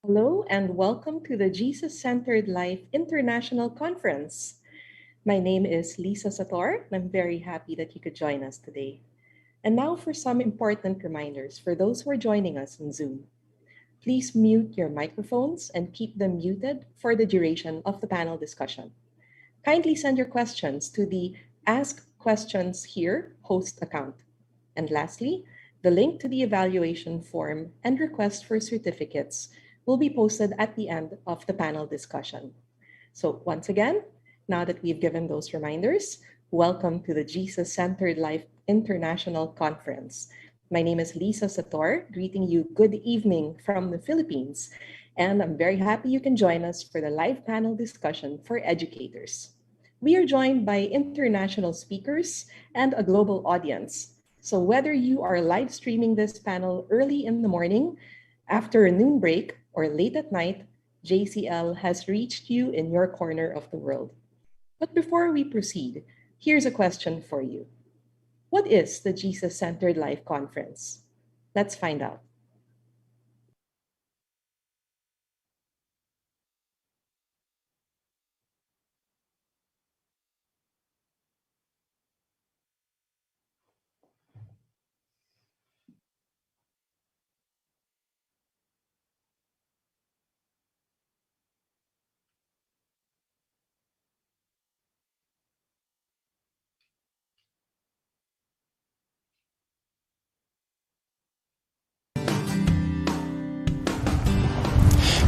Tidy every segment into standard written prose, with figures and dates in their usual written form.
Hello and welcome to the Jesus Centered Life International Conference. My name is Lisa Sator, and I'm very happy that you could join us today. And now for some important reminders for those who are joining us on Zoom. Please mute your microphones and keep them muted for the duration of the panel discussion. Kindly send your questions to the Ask Questions Here host account. And lastly, the link to the evaluation form and request for certificates will be posted at the end of the panel discussion. So once again, now that we've given those reminders, welcome to the Jesus Centered Life International Conference. My name is Lisa Sator, greeting you good evening from the Philippines, and I'm very happy you can join us for the live panel discussion for educators. We are joined by international speakers and a global audience. So whether you are live streaming this panel early in the morning, after a noon break, or late at night, JCL has reached you in your corner of the world. But before we proceed, here's a question for you. What is the Jesus Centered Life Conference? Let's find out.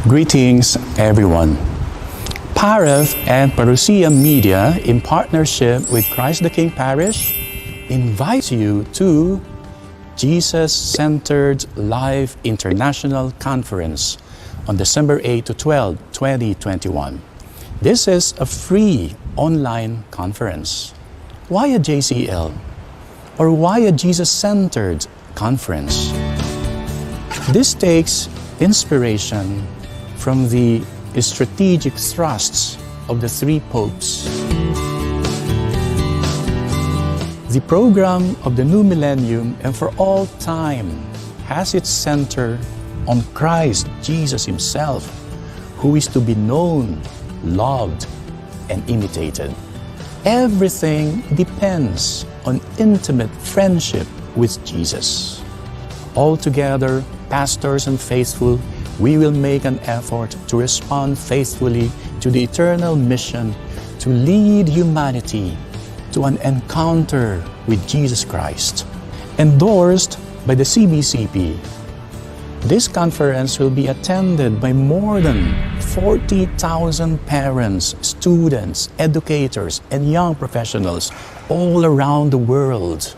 Greetings, everyone. Paref and Parousia Media, in partnership with Christ the King Parish, invites you to Jesus-Centered Life International Conference on December 8 to 12, 2021. This is a free online conference. Why a JCL? Or why a Jesus-Centered Conference? This takes inspiration from the strategic thrusts of the three popes. The program of the new millennium and for all time has its center on Christ Jesus himself, who is to be known, loved, and imitated. Everything depends on intimate friendship with Jesus. Altogether, pastors and faithful, we will make an effort to respond faithfully to the eternal mission to lead humanity to an encounter with Jesus Christ. Endorsed by the CBCP, this conference will be attended by more than 40,000 parents, students, educators, and young professionals all around the world.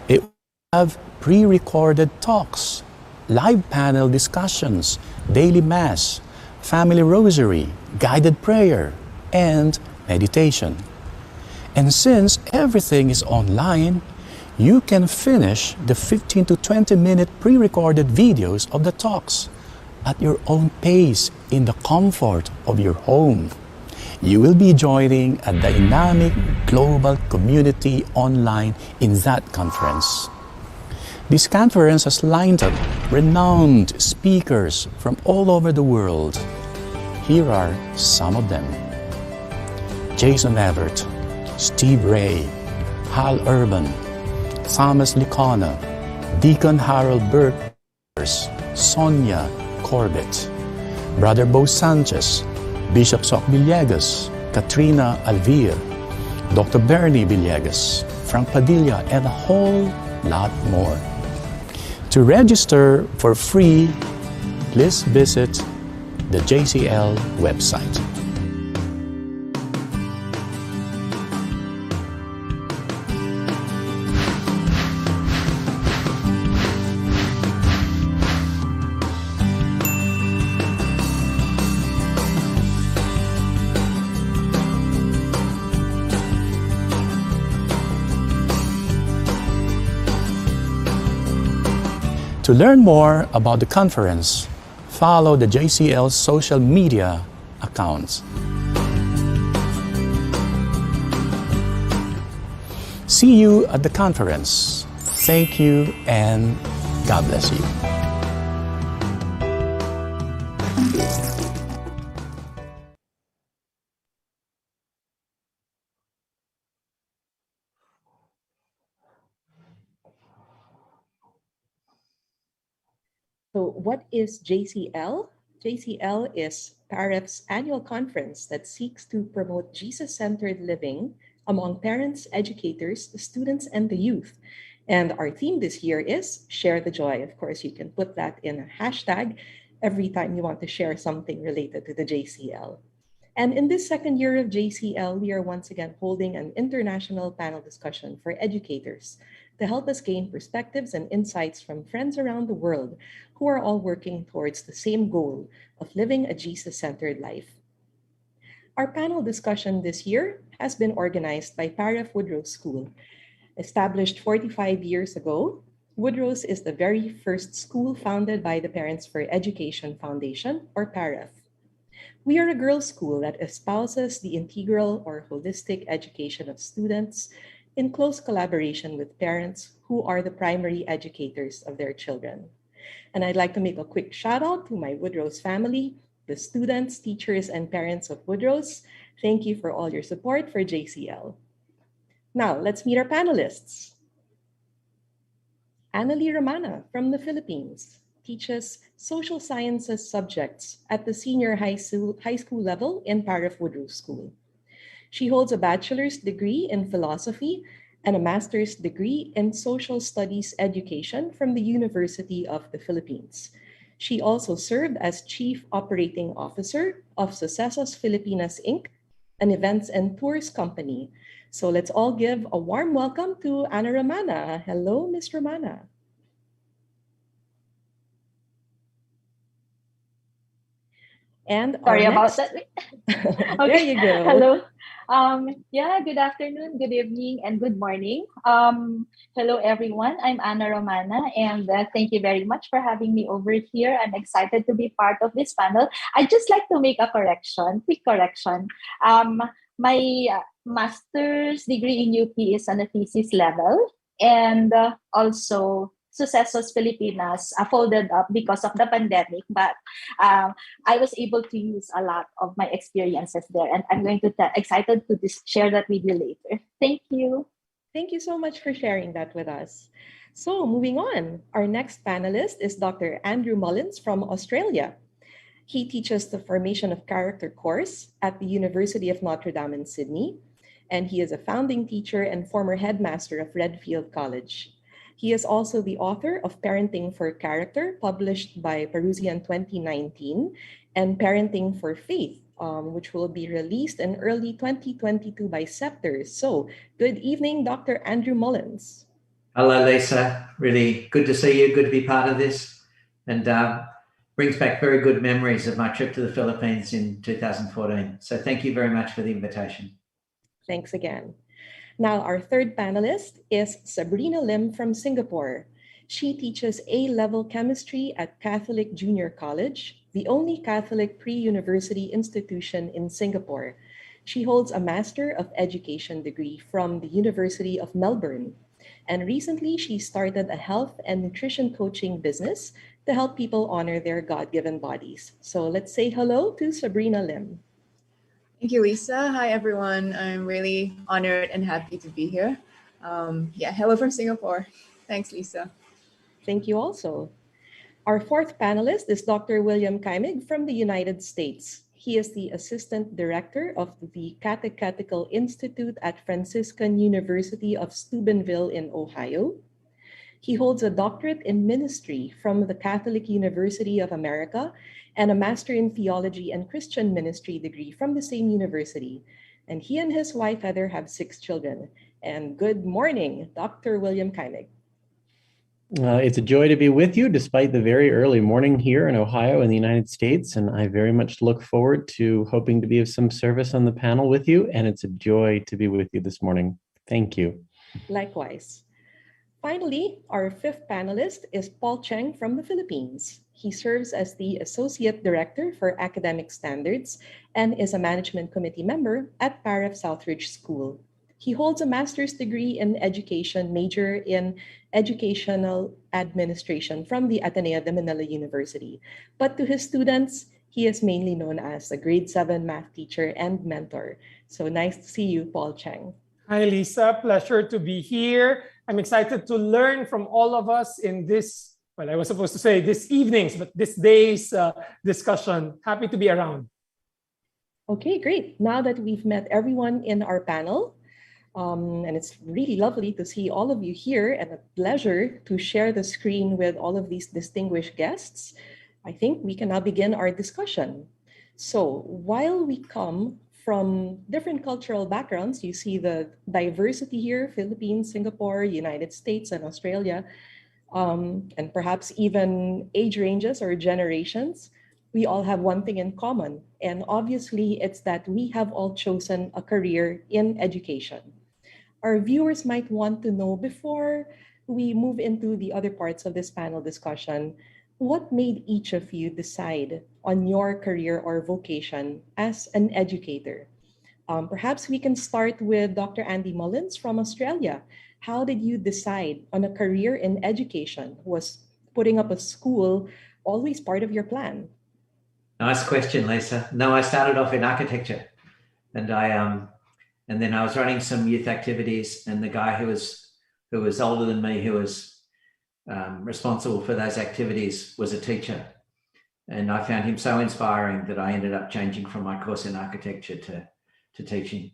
It will have pre-recorded talks, live panel discussions, daily mass, family rosary, guided prayer, and meditation. And since everything is online, you can finish the 15 to 20 minute pre-recorded videos of the talks at your own pace in the comfort of your home. You will be joining a dynamic global community online in that conference. This conference has lined up renowned speakers from all over the world. Here are some of them: Jason Evert, Steve Ray, Hal Urban, Thomas Lickona, Deacon Harold Burke, Sonia Corbett, Brother Bo Sanchez, Bishop Sok Villegas, Katrina Alvir, Dr. Bernie Villegas, Frank Padilla, and a whole lot more. To register for free, please visit the JCL website. To learn more about the conference, follow the JCL social media accounts. See you at the conference. Thank you and God bless you. So what is JCL? JCL is Paref's annual conference that seeks to promote Jesus-centered living among parents, educators, students, and the youth. And our theme this year is Share the Joy. Of course, you can put that in a hashtag every time you want to share something related to the JCL. And in this second year of JCL, we are once again holding an international panel discussion for educators to help us gain perspectives and insights from friends around the world who are all working towards the same goal of living a Jesus-centered life. Our panel discussion this year has been organized by Paref Woodrow's School. Established 45 years ago, Woodrow's is the very first school founded by the Parents for Education Foundation, or Paref. We are a girls' school that espouses the integral or holistic education of students in close collaboration with parents who are the primary educators of their children. And I'd like to make a quick shout out to my Woodrow's family, the students, teachers, and parents of Woodrow's. Thank you for all your support for JCL. Now, let's meet our panelists. Annalie Romana from the Philippines teaches social sciences subjects at the senior high school level in Paref Woodrow School. She holds a bachelor's degree in philosophy and a master's degree in social studies education from the University of the Philippines. She also served as Chief Operating Officer of Sucesos Filipinas Inc., an events and tours company. So let's all give a warm welcome to Ana Romana. Hello, Ms. Romana. And Sorry about next... that. There Okay. you go. Hello. Good afternoon, good evening, and good morning. Hello, everyone. I'm Ana Romana, and thank you very much for having me over here. I'm excited to be part of this panel. I'd just like to make a quick correction. My master's degree in UP is on a thesis level, and also Sucesos Filipinas folded up because of the pandemic, but I was able to use a lot of my experiences there, and I'm going to excited to share that with you later. Thank you. Thank you so much for sharing that with us. So moving on, our next panelist is Dr. Andrew Mullins from Australia. He teaches the Formation of Character course at the University of Notre Dame in Sydney, and he is a founding teacher and former headmaster of Redfield College. He is also the author of Parenting for Character, published by Parousia in 2019, and Parenting for Faith, which will be released in early 2022 by Scepter. So, good evening, Dr. Andrew Mullins. Hello, Lisa. Really good to see you. Good to be part of this. And brings back very good memories of my trip to the Philippines in 2014. So thank you very much for the invitation. Thanks again. Now, our third panelist is Sabrina Lim from Singapore. She teaches A-level chemistry at Catholic Junior College, the only Catholic pre-university institution in Singapore. She holds a Master of Education degree from the University of Melbourne. And recently, she started a health and nutrition coaching business to help people honor their God-given bodies. So let's say hello to Sabrina Lim. Thank you, Lisa. Hi, everyone. I'm really honored and happy to be here. Hello from Singapore. Thanks, Lisa. Thank you also. Our fourth panelist is Dr. William Kaimig from the United States. He is the Assistant Director of the Catechetical Institute at Franciscan University of Steubenville in Ohio. He holds a doctorate in ministry from the Catholic University of America and a Master in Theology and Christian Ministry degree from the same university. And he and his wife, Heather, have 6 children. And good morning, Dr. William Kaimig. It's a joy to be with you despite the very early morning here in Ohio in the United States. And I very much look forward to hoping to be of some service on the panel with you. And it's a joy to be with you this morning. Thank you. Likewise. Finally, our fifth panelist is Paul Cheng from the Philippines. He serves as the Associate Director for Academic Standards and is a Management Committee member at Paref Southridge School. He holds a master's degree in education, major in educational administration from the Ateneo de Manila University. But to his students, he is mainly known as a grade 7 math teacher and mentor. So nice to see you, Paul Cheng. Hi, Lisa. Pleasure to be here. I'm excited to learn from all of us in this well, I was supposed to say this evening's, but this day's discussion. Happy to be around. Okay, great. Now that we've met everyone in our panel, and it's really lovely to see all of you here and a pleasure to share the screen with all of these distinguished guests, I think we can now begin our discussion. So while we come from different cultural backgrounds, you see the diversity here, Philippines, Singapore, United States, and Australia, and perhaps even age ranges or generations, we all have one thing in common. And obviously, it's that we have all chosen a career in education. Our viewers might want to know, before we move into the other parts of this panel discussion, what made each of you decide on your career or vocation as an educator? Perhaps we can start with Dr. Andy Mullins from Australia. How did you decide on a career in education? Was putting up a school always part of your plan? Nice question, Lisa. No, I started off in architecture, and and then I was running some youth activities, and the guy who was older than me, who was responsible for those activities, was a teacher, and I found him so inspiring that I ended up changing from my course in architecture to teaching,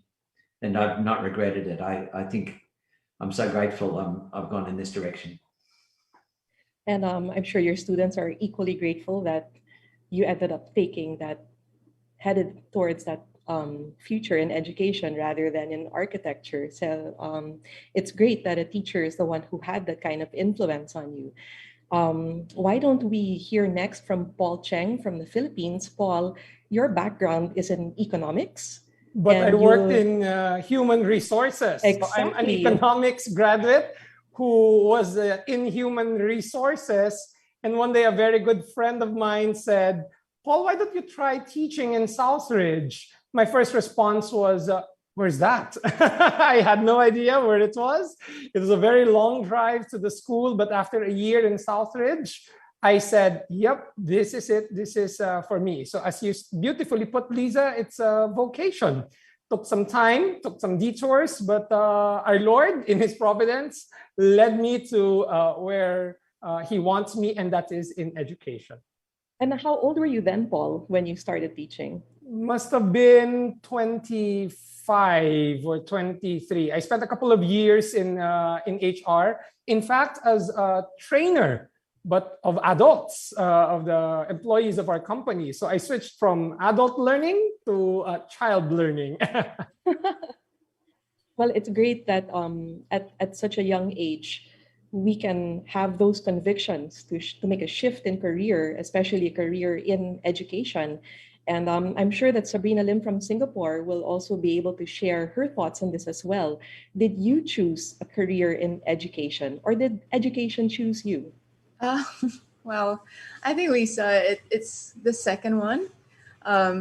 and I've not regretted it. I think I'm so grateful I've gone in this direction. And I'm sure your students are equally grateful that you ended up taking that, headed towards that future in education rather than in architecture. So it's great that a teacher is the one who had that kind of influence on you. Why don't we hear next from Paul Cheng from the Philippines? Paul, your background is in economics. But I worked in human resources. Exactly. So I'm an economics graduate who was in human resources. And one day a very good friend of mine said, Paul, why don't you try teaching in Southridge? My first response was, where's that? I had no idea where it was. It was a very long drive to the school, but after a year in Southridge, I said, yep, this is it. This is for me. So as you beautifully put, Lisa, it's a vocation. Took some time, took some detours, but our Lord, in his providence, led me to where he wants me, and that is in education. And how old were you then, Paul, when you started teaching? Must have been 25 or 23. I spent a couple of years in HR. In fact, as a trainer, but of adults, of the employees of our company. So I switched from adult learning to child learning. Well, it's great that at such a young age, we can have those convictions to make a shift in career, especially a career in education. And I'm sure that Sabrina Lim from Singapore will also be able to share her thoughts on this as well. Did you choose a career in education, or did education choose you? Well, I think, Lisa, it's the second one.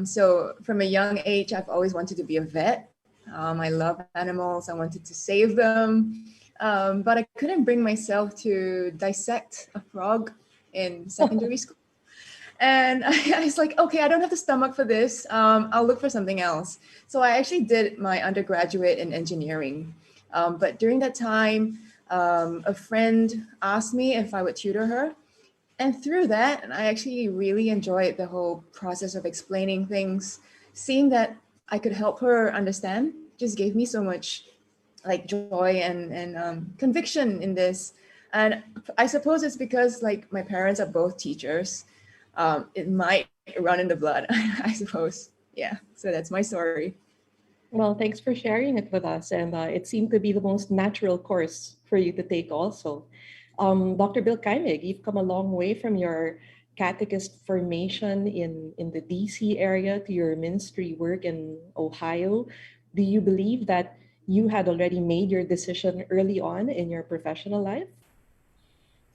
So from a young age, I've always wanted to be a vet. I love animals. I wanted to save them. But I couldn't bring myself to dissect a frog in secondary school. And I was like, okay, I don't have the stomach for this. I'll look for something else. So I actually did my undergraduate in engineering. But during that time, a friend asked me if I would tutor her. And through that, I actually really enjoyed the whole process of explaining things. Seeing that I could help her understand just gave me so much like joy and conviction in this. And I suppose it's because like my parents are both teachers. It might run in the blood, I suppose. Yeah, so that's my story. Well, thanks for sharing it with us. And it seemed to be the most natural course for you to take also. Dr. Bill Kaimig, you've come a long way from your catechist formation in the DC area to your ministry work in Ohio. Do you believe that you had already made your decision early on in your professional life?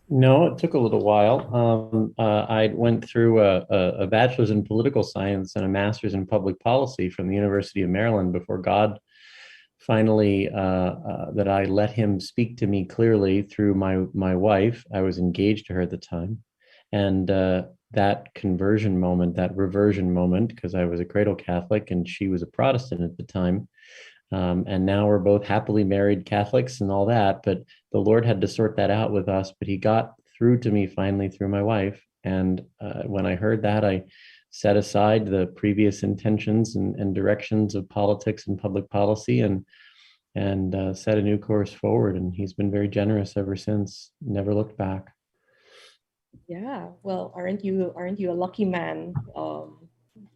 No, it took a little while. I went through a bachelor's in political science and a master's in public policy from the University of Maryland before God finally, that I let him speak to me clearly through my wife. I was engaged to her at the time. And that conversion moment, that reversion moment, because I was a cradle Catholic and she was a Protestant at the time. And now we're both happily married Catholics and all that, but the Lord had to sort that out with us. But he got through to me finally through my wife. And when I heard that, I set aside the previous intentions and directions of politics and public policy and set a new course forward. And he's been very generous ever since, never looked back. Yeah, well, aren't you a lucky man?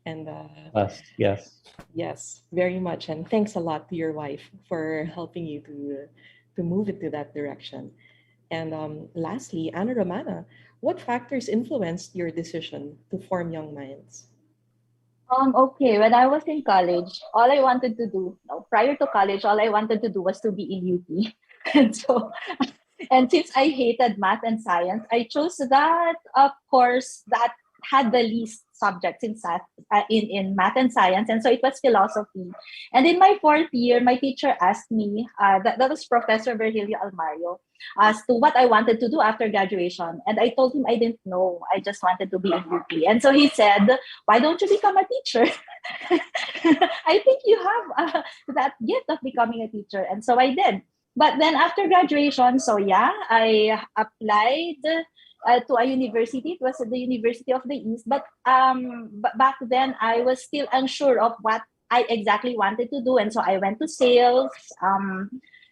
And Blessed, yes. yes, very much. And thanks a lot to your wife for helping you to move into that direction. And lastly, Anna Romana, what factors influenced your decision to form Young Minds? Okay, when I was in college, all I wanted to do, no, prior to college, all I wanted to do was to be in UP. And so, and since I hated math and science, I chose that course that had the least subjects in math and science. And so it was philosophy. And in my fourth year, my teacher asked me, that was Professor Virgilio Almario, as to what I wanted to do after graduation. And I told him I didn't know. I just wanted to be in UP. And so he said, why don't you become a teacher? I think you have that gift of becoming a teacher. And so I did. But then after graduation, so yeah, I applied to a university. It was at the University of the East. But back then, I was still unsure of what I exactly wanted to do. And so I went to sales,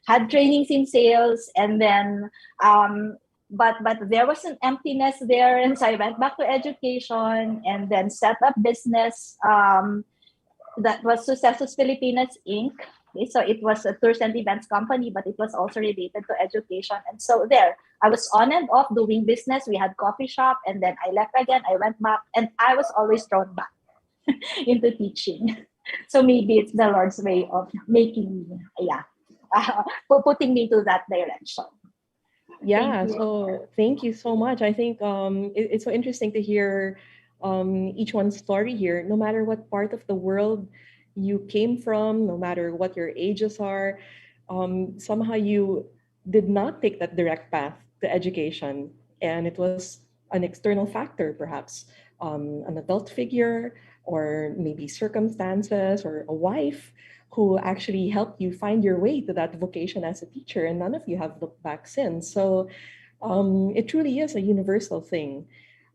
had trainings in sales, and then but there was an emptiness there, and so I went back to education and then set up business that was Successos Filipinas Inc. Okay, so it was a tours and events company, but it was also related to education. And so there, I was on and off doing business. We had coffee shop, and then I left again. I went back, and I was always thrown back into teaching. So maybe it's the Lord's way of making me, putting me to that direction. Yeah, so thank you so much. I think it's so interesting to hear each one's story here. No matter what part of the world you came from, no matter what your ages are, somehow you did not take that direct path to education. And it was an external factor, perhaps an adult figure, or maybe circumstances, or a wife who actually helped you find your way to that vocation as a teacher. And none of you have looked back since. So it truly is a universal thing.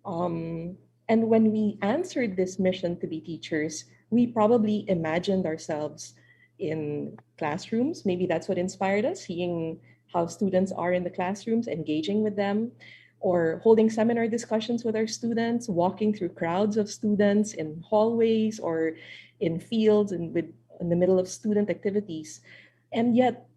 And when we answered this mission to be teachers, we probably imagined ourselves in classrooms. Maybe that's what inspired us, seeing how students are in the classrooms, engaging with them, or holding seminar discussions with our students, walking through crowds of students in hallways or in fields and in the middle of student activities. And yet,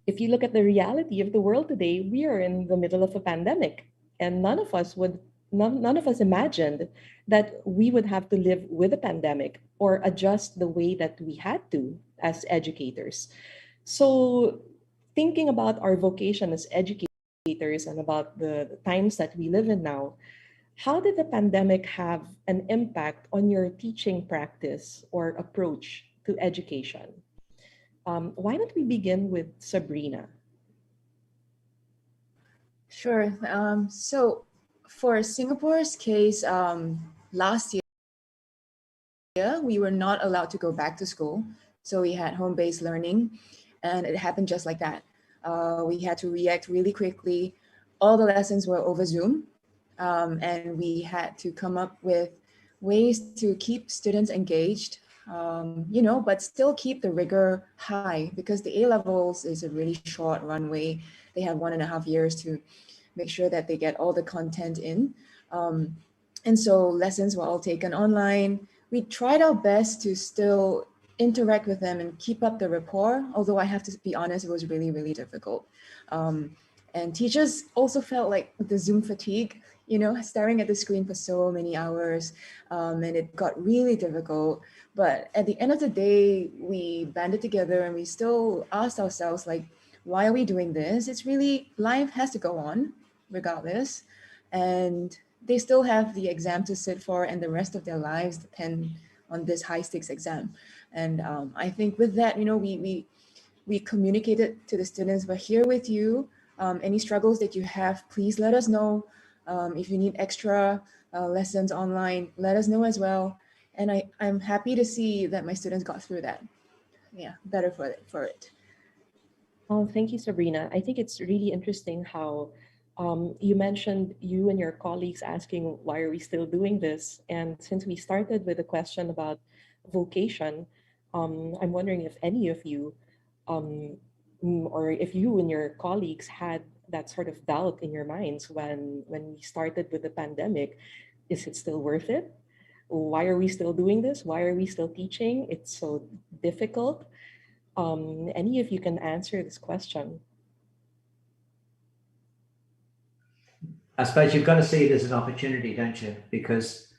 if you look at the reality of the world today, we are in the middle of a pandemic, and none of us imagined that we would have to live with a pandemic or adjust the way that we had to as educators. So thinking about our vocation as educators and about the times that we live in now, how did the pandemic have an impact on your teaching practice or approach to education? Why don't we begin with Sabrina? Sure. So for Singapore's case, last year, we were not allowed to go back to school. So we had home-based learning, and it happened just like that. We had to react really quickly. All the lessons were over Zoom, and we had to come up with ways to keep students engaged, but still keep the rigor high, because the A-levels is a really short runway. They have 1.5 years to make sure that they get all the content in. And so lessons were all taken online. We tried our best to still interact with them and keep up the rapport, although I have to be honest, it was really, really difficult. And teachers also felt like the Zoom fatigue, staring at the screen for so many hours, and it got really difficult. But at the end of the day, we banded together and we still asked ourselves, like, why are we doing this? It's really, life has to go on regardless. And they still have the exam to sit for, and the rest of their lives depend on this high stakes exam. And I think with that, we communicated to the students, we're here with you. Any struggles that you have, please let us know. If you need extra lessons online, let us know as well. And I'm happy to see that my students got through that. Yeah, better for it. Oh, thank you, Sabrina. I think it's really interesting how You mentioned you and your colleagues asking, why are we still doing this? And since we started with a question about vocation, I'm wondering if any of you, um, or if you and your colleagues had that sort of doubt in your minds when we started with the pandemic. Is it still worth it? Why are we still doing this? Why are we still teaching? It's so difficult. Any of you can answer this question. I suppose you've got to see it as an opportunity, don't you? Because,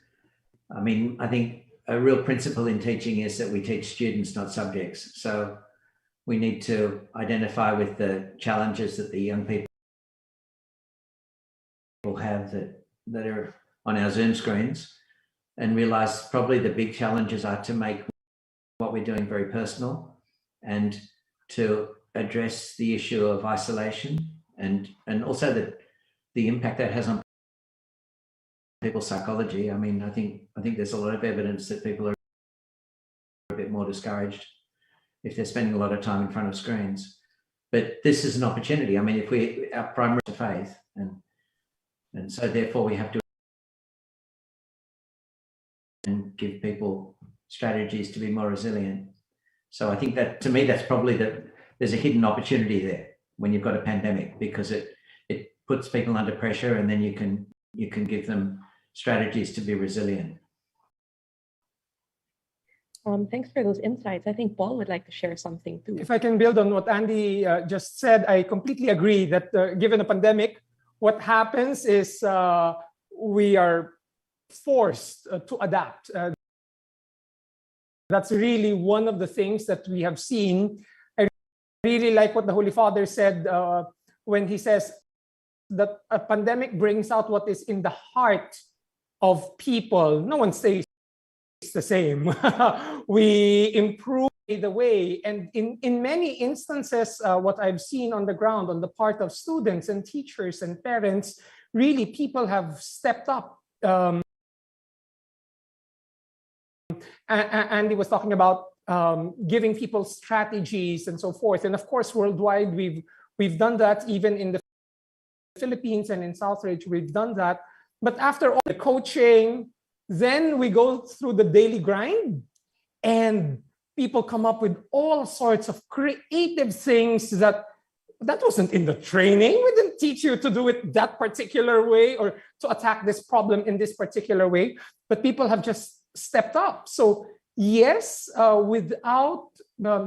I mean, I think a real principle in teaching is that we teach students, not subjects. So we need to identify with the challenges that the young people have that are on our Zoom screens, and realize probably the big challenges are to make what we're doing very personal, and to address the issue of isolation, and also the impact that has on people's psychology. I mean, I think there's a lot of evidence that people are a bit more discouraged if they're spending a lot of time in front of screens. But this is an opportunity. I mean, if our primary faith, and so therefore we have to give people strategies to be more resilient. So I think that, to me, that's probably there's a hidden opportunity there when you've got a pandemic, because it puts people under pressure, and then you can give them strategies to be resilient. Thanks for those insights. I think Paul would like to share something too. If I can build on what Andy just said, I completely agree that given a pandemic, what happens is we are forced to adapt. That's really one of the things that we have seen. I really like what the Holy Father said when he says that a pandemic brings out what is in the heart of people. No one stays the same. We improve the way. And in many instances, what I've seen on the ground on the part of students and teachers and parents, really people have stepped up. And he was talking about giving people strategies and so forth. And of course, worldwide, we've done that. Even in the Philippines and in Southridge, we've done that. But after all the coaching, then we go through the daily grind, and people come up with all sorts of creative things that wasn't in the training. We didn't teach you to do it that particular way or to attack this problem in this particular way, but people have just stepped up. So yes, without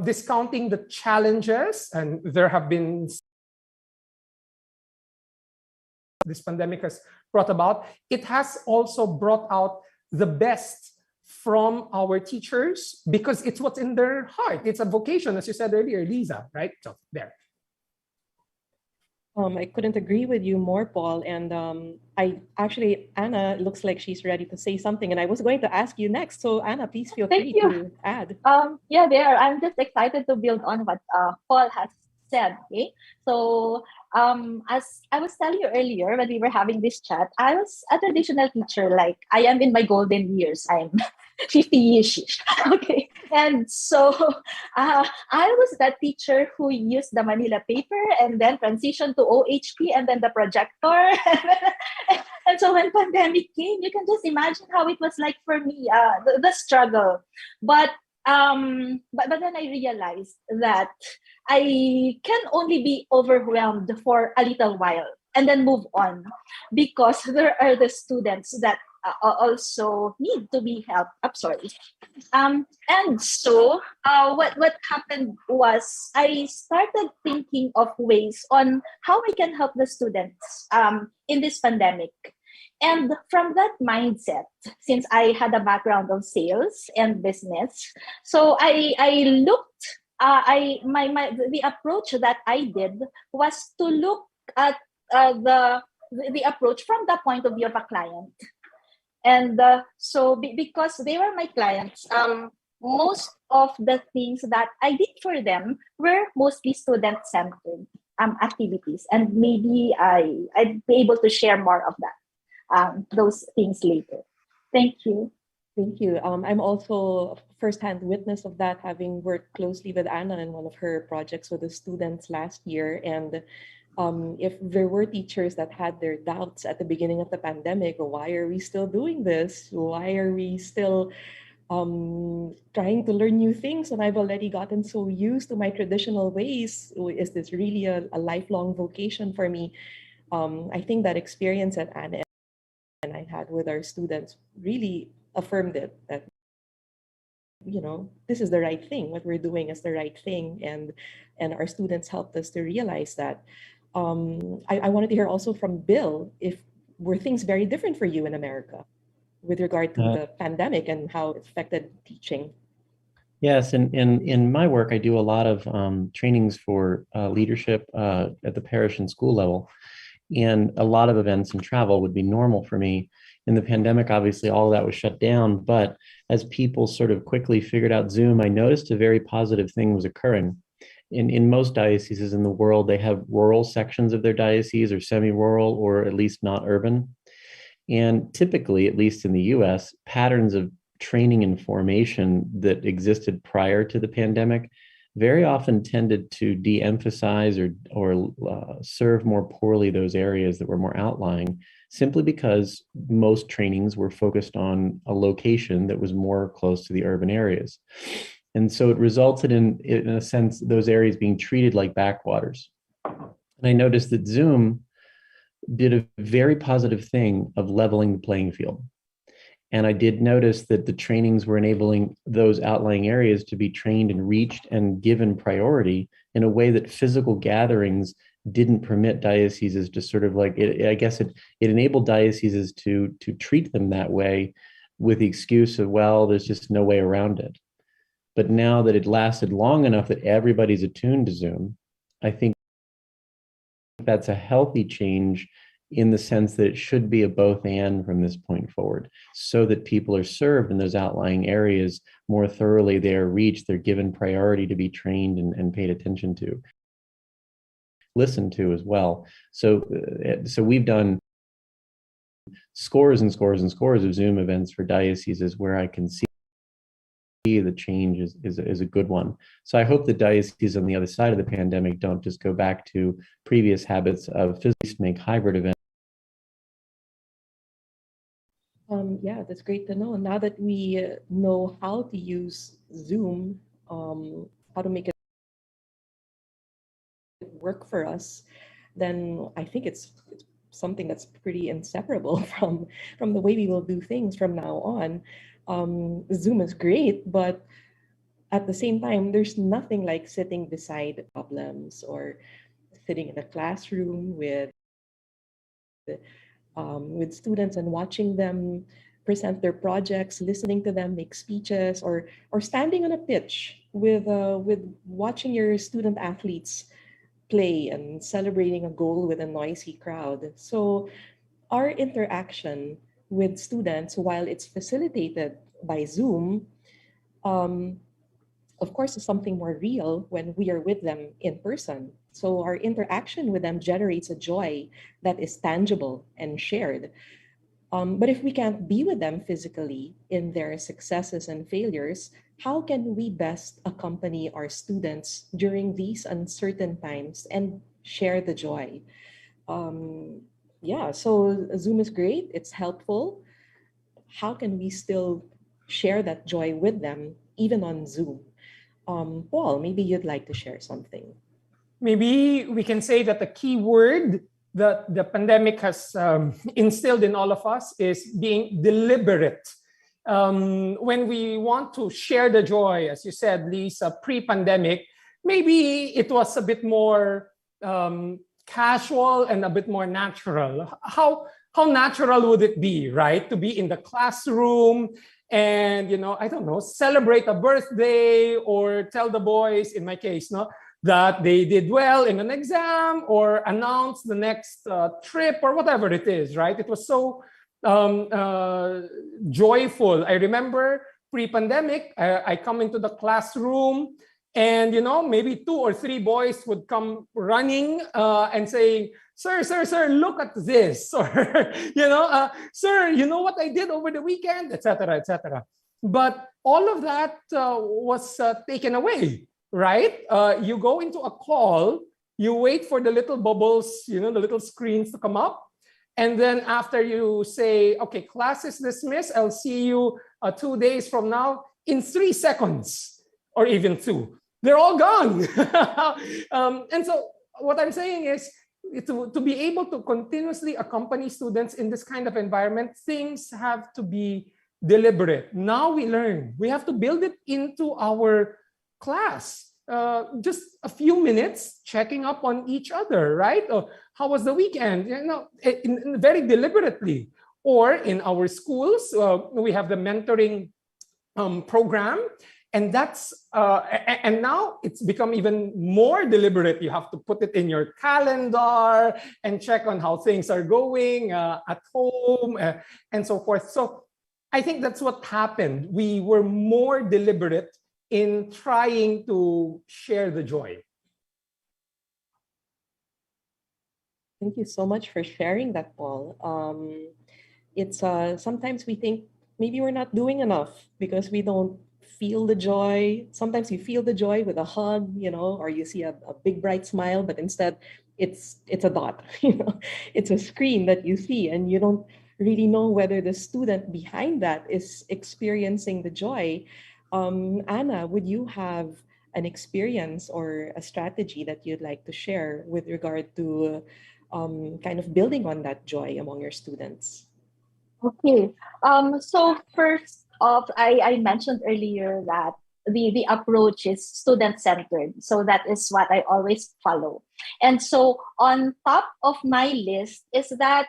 discounting the challenges, and there have been, this pandemic has brought about, it has also brought out the best from our teachers, because it's what's in their heart. It's a vocation, as you said earlier, Lisa, right? So there. I couldn't agree with you more, Paul. And Anna looks like she's ready to say something, and I was going to ask you next. So Anna, please feel free to add. I'm just excited to build on what Paul has said. Okay, so as I was telling you earlier when we were having this chat, I was a traditional teacher. Like, I am in my golden years. I'm 50-ish. Okay. And so I was that teacher who used the Manila paper and then transitioned to OHP and then the projector. And so when pandemic came, you can just imagine how it was like for me, the struggle. But then I realized that I can only be overwhelmed for a little while and then move on, because there are the students that also need to be helped. And so what happened was I started thinking of ways on how I can help the students in this pandemic. And from that mindset, since I had a background of sales and business, so I looked. The approach that I did was to look at the approach from the point of view of a client. And so because they were my clients, most of the things that I did for them were mostly student-centered activities. And maybe I'd be able to share more of that, those things later. Thank you. Thank you. I'm also firsthand witness of that, having worked closely with Anna in one of her projects with the students last year. And If there were teachers that had their doubts at the beginning of the pandemic, why are we still doing this? Why are we still trying to learn new things when I've already gotten so used to my traditional ways? Is this really a lifelong vocation for me? I think that experience at Anna and I had with our students really affirmed it, that this is the right thing. What we're doing is the right thing, and our students helped us to realize that. I wanted to hear also from Bill, if were things very different for you in America with regard to the pandemic and how it affected teaching? Yes, and in my work, I do a lot of trainings for leadership at the parish and school level, and a lot of events and travel would be normal for me. In the pandemic, obviously, all of that was shut down. But as people sort of quickly figured out Zoom, I noticed a very positive thing was occurring. In most dioceses in the world, they have rural sections of their diocese, or semi-rural, or at least not urban. And typically, at least in the US, patterns of training and formation that existed prior to the pandemic very often tended to de-emphasize or serve more poorly those areas that were more outlying, simply because most trainings were focused on a location that was more close to the urban areas. And so it resulted in a sense, those areas being treated like backwaters. And I noticed that Zoom did a very positive thing of leveling the playing field. And I did notice that the trainings were enabling those outlying areas to be trained and reached and given priority in a way that physical gatherings didn't permit dioceses to sort of like, I guess it enabled dioceses to treat them that way with the excuse of, well, there's just no way around it. But now that it lasted long enough that everybody's attuned to Zoom, I think that's a healthy change in the sense that it should be a both and from this point forward, so that people are served in those outlying areas more thoroughly. They are reached, they're given priority to be trained and paid attention to, listened to as well. So we've done scores and scores and scores of Zoom events for dioceses where I can see the change is a good one. So I hope the dioceses on the other side of the pandemic don't just go back to previous habits of physically make hybrid events. Yeah, that's great to know. Now that we know how to use Zoom, how to make it work for us, then I think it's something that's pretty inseparable from the way we will do things from now on. Zoom is great, but at the same time, there's nothing like sitting beside problems or sitting in a classroom with students and watching them present their projects, listening to them make speeches, or standing on a pitch with watching your student athletes play and celebrating a goal with a noisy crowd. So our interaction with students, while it's facilitated by Zoom, of course, is something more real when we are with them in person. So our interaction with them generates a joy that is tangible and shared. But if we can't be with them physically in their successes and failures, how can we best accompany our students during these uncertain times and share the joy? Yeah, so Zoom is great. It's helpful. How can we still share that joy with them, even on Zoom? Paul, maybe you'd like to share something. Maybe we can say that the key word that the pandemic has instilled in all of us is being deliberate. When we want to share the joy, as you said, Lisa, pre-pandemic, maybe it was a bit more casual and a bit more natural. How natural would it be, right? To be in the classroom and, I don't know, celebrate a birthday or tell the boys, in my case, that they did well in an exam or announce the next trip or whatever it is, right? It was so joyful. I remember pre-pandemic, I come into the classroom and, maybe 2 or 3 boys would come running and saying, sir, look at this. Or, sir, you know what I did over the weekend, etc., etc. But all of that was taken away, right? You go into a call You wait for the little bubbles, the little screens to come up. And then after you say, okay, class is dismissed, I'll see you 2 days from now, in 3 seconds, or even 2. They're all gone. And so what I'm saying is, to be able to continuously accompany students in this kind of environment, things have to be deliberate. Now we learn. We have to build it into our class. Just a few minutes checking up on each other, right? Or how was the weekend? Very deliberately. Or in our schools, we have the mentoring program. And that's and now it's become even more deliberate. You have to put it in your calendar and check on how things are going at home and so forth. So I think that's what happened. We were more deliberate in trying to share the joy. Thank you so much for sharing that, Paul. It's sometimes we think maybe we're not doing enough because we don't feel the joy. Sometimes you feel the joy with a hug, or you see a big bright smile, but instead it's a dot, it's a screen that you see, and you don't really know whether the student behind that is experiencing the joy. Anna, would you have an experience or a strategy that you'd like to share with regard to kind of building on that joy among your students? Okay. So first off, I mentioned earlier that the approach is student-centered. So that is what I always follow. And so on top of my list is that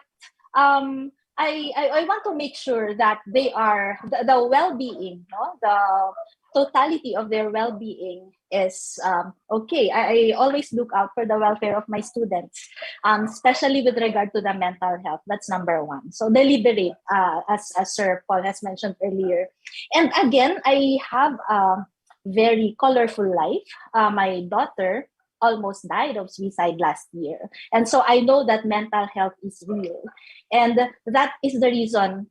I want to make sure that they are the well-being, the totality of their well-being is okay. I always look out for the welfare of my students, especially with regard to the mental health. That's number one. So deliberate, as Sir Paul has mentioned earlier. And again, I have a very colorful life. My daughter almost died of suicide last year. And so I know that mental health is real. And that is the reason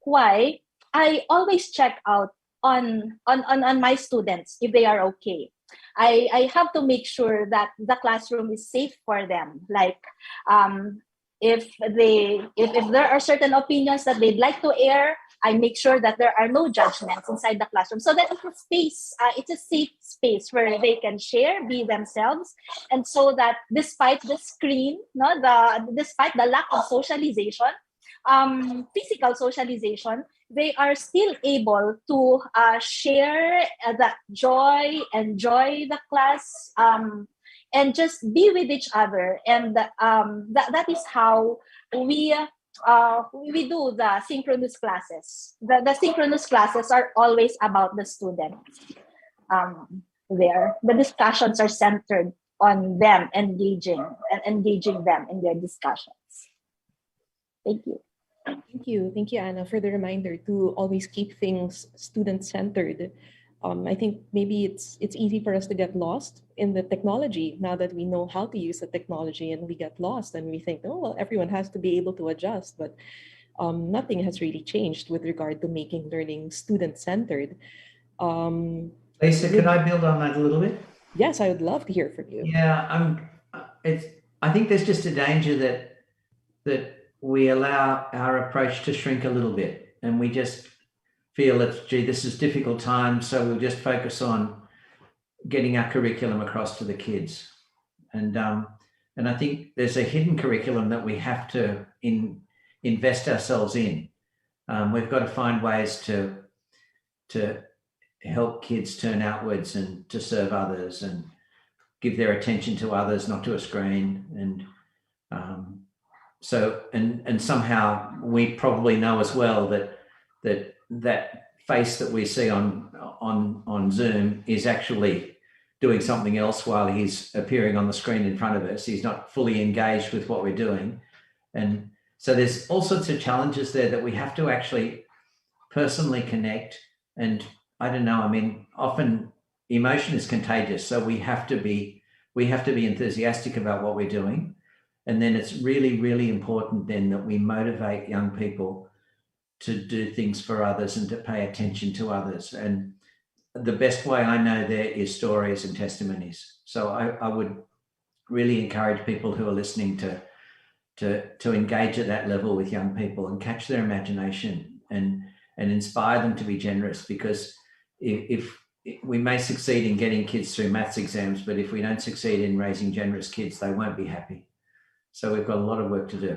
why I always check out on my students if they are okay. I have to make sure that the classroom is safe for them. Like if there are certain opinions that they'd like to air, I make sure that there are no judgments inside the classroom, so that it's a space, it's a safe space where they can share, be themselves, and so that despite the screen, despite the lack of socialization, physical socialization, they are still able to share that joy, enjoy the class, and just be with each other. And that is how we do the synchronous classes. The synchronous classes are always about the students. The discussions are centered on them engaging them in their discussions. Thank you. Thank you, Anna, for the reminder to always keep things student-centered. I think maybe it's easy for us to get lost in the technology now that we know how to use the technology, and we get lost and we think, oh, well, everyone has to be able to adjust, but nothing has really changed with regard to making learning student-centered. Lisa, could I build on that a little bit? Yes, I would love to hear from you. Yeah, I think there's just a danger that we allow our approach to shrink a little bit, and we just feel that, gee, this is difficult times, so we'll just focus on getting our curriculum across to the kids. And I think there's a hidden curriculum that we have to invest ourselves in. We've got to find ways to help kids turn outwards and to serve others and give their attention to others, not to a screen. And so somehow we probably know as well that face that we see on Zoom is actually doing something else while he's appearing on the screen in front of us. He's not fully engaged with what we're doing. And so there's all sorts of challenges there that we have to actually personally connect. And I don't know, I mean, often emotion is contagious. So we have to be enthusiastic about what we're doing. And then it's really, really important then that we motivate young people to do things for others and to pay attention to others. And the best way I know there is stories and testimonies. So I would really encourage people who are listening to engage at that level with young people and catch their imagination and inspire them to be generous, because if we may succeed in getting kids through maths exams, but if we don't succeed in raising generous kids, they won't be happy. So we've got a lot of work to do.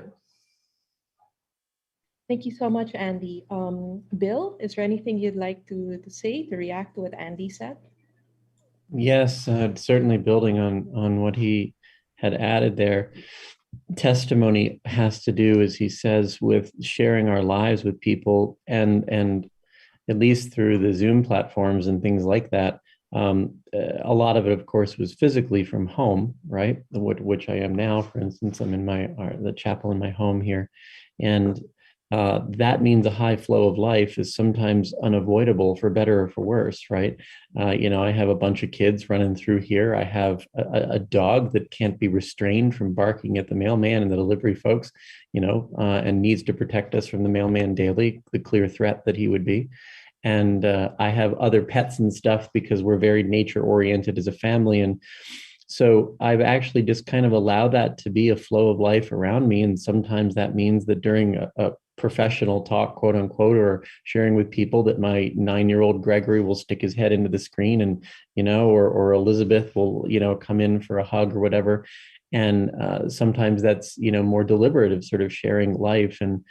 Thank you so much, Andy. Bill, is there anything you'd like to say to react to what Andy said? Yes, certainly building on what he had added there. Testimony has to do, as he says, with sharing our lives with people, and at least through the Zoom platforms and things like that. A lot of it, of course, was physically from home, right? Which I am now. For instance, I'm in the chapel in my home here, and that means a high flow of life is sometimes unavoidable, for better or for worse, right? I have a bunch of kids running through here. I have a dog that can't be restrained from barking at the mailman and the delivery folks, and needs to protect us from the mailman daily, the clear threat that he would be. And I have other pets and stuff because we're very nature oriented as a family. And so I've actually just kind of allowed that to be a flow of life around me. And sometimes that means that during a professional talk, quote unquote, or sharing with people, that my 9-year-old Gregory will stick his head into the screen and, or Elizabeth will, come in for a hug or whatever. And sometimes that's, more deliberative sort of sharing life. And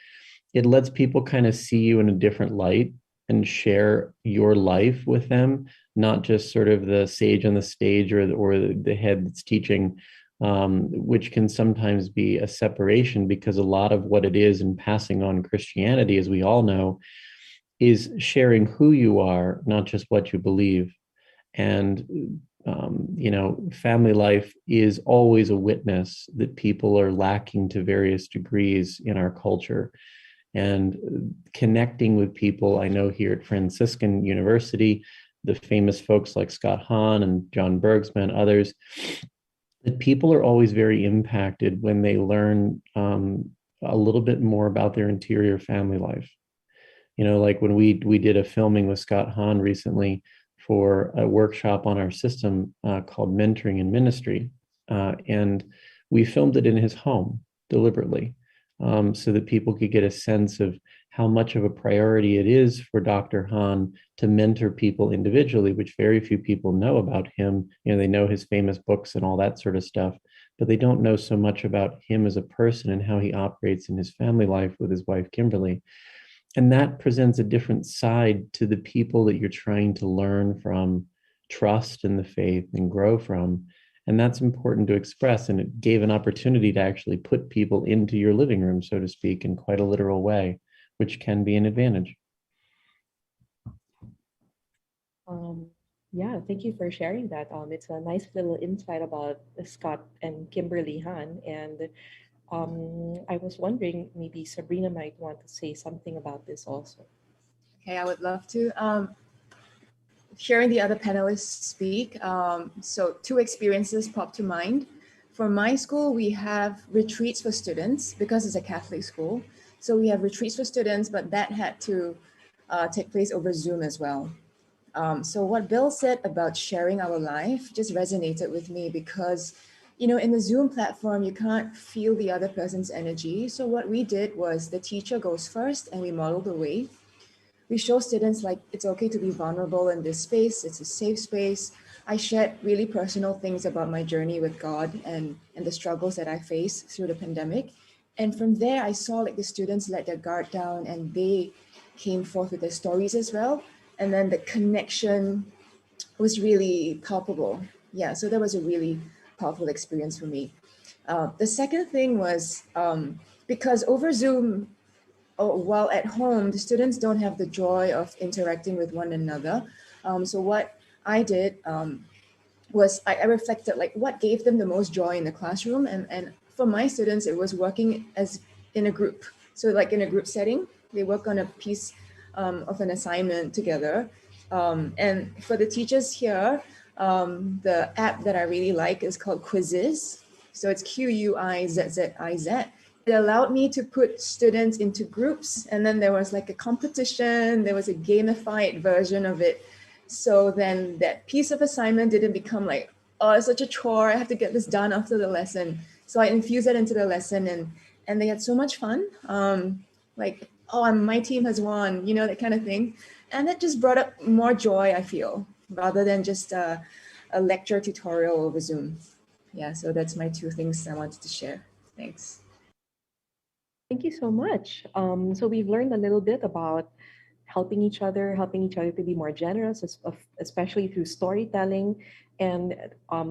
it lets people kind of see you in a different light and share your life with them, not just sort of the sage on the stage or the head that's teaching, which can sometimes be a separation, because a lot of what it is in passing on Christianity, as we all know, is sharing who you are, not just what you believe. And, family life is always a witness that people are lacking to various degrees in our culture. And connecting with people, I know here at Franciscan University, the famous folks like Scott Hahn and John Bergsman, others, that people are always very impacted when they learn a little bit more about their interior family life. Like when we did a filming with Scott Hahn recently for a workshop on our system called Mentoring in Ministry. And we filmed it in his home deliberately, so that people could get a sense of how much of a priority it is for Dr. Hahn to mentor people individually, which very few people know about him. They know his famous books and all that sort of stuff, but they don't know so much about him as a person and how he operates in his family life with his wife, Kimberly. And that presents a different side to the people that you're trying to learn from, trust in the faith, and grow from. And that's important to express. And it gave an opportunity to actually put people into your living room, so to speak, in quite a literal way, which can be an advantage. Yeah, thank you for sharing that. It's a nice little insight about Scott and Kimberly Hahn. And I was wondering, maybe Sabrina might want to say something about this also. Okay, I would love to. Hearing the other panelists speak, so 2 experiences pop to mind. For my school, we have retreats for students because it's a Catholic school. So we have retreats for students, but that had to take place over Zoom as well. So what Bill said about sharing our life just resonated with me because, in the Zoom platform, you can't feel the other person's energy. So what we did was the teacher goes first and we model the way. We show students like it's okay to be vulnerable in this space. It's a safe space. I shared really personal things about my journey with God and the struggles that I faced through the pandemic. And from there, I saw like the students let their guard down and they came forth with their stories as well. And then the connection was really palpable. Yeah, so that was a really powerful experience for me. The second thing was because over Zoom, while at home, the students don't have the joy of interacting with one another. So what I did was I reflected like what gave them the most joy in the classroom. And for my students, it was working as in a group. So like in a group setting, they work on a piece of an assignment together. And for the teachers here, the app that I really like is called Quizzes. So it's Quizzizz. It allowed me to put students into groups, and then there was like a competition, there was a gamified version of it. So then that piece of assignment didn't become like oh, it's such a chore. I have to get this done after the lesson. So I infuse it into the lesson, and they had so much fun. Like, oh, my team has won, that kind of thing. And it just brought up more joy, I feel, rather than just a lecture tutorial over Zoom. Yeah, so that's my two things I wanted to share. Thanks. Thank you so much. So we've learned a little bit about helping each other to be more generous, especially through storytelling. And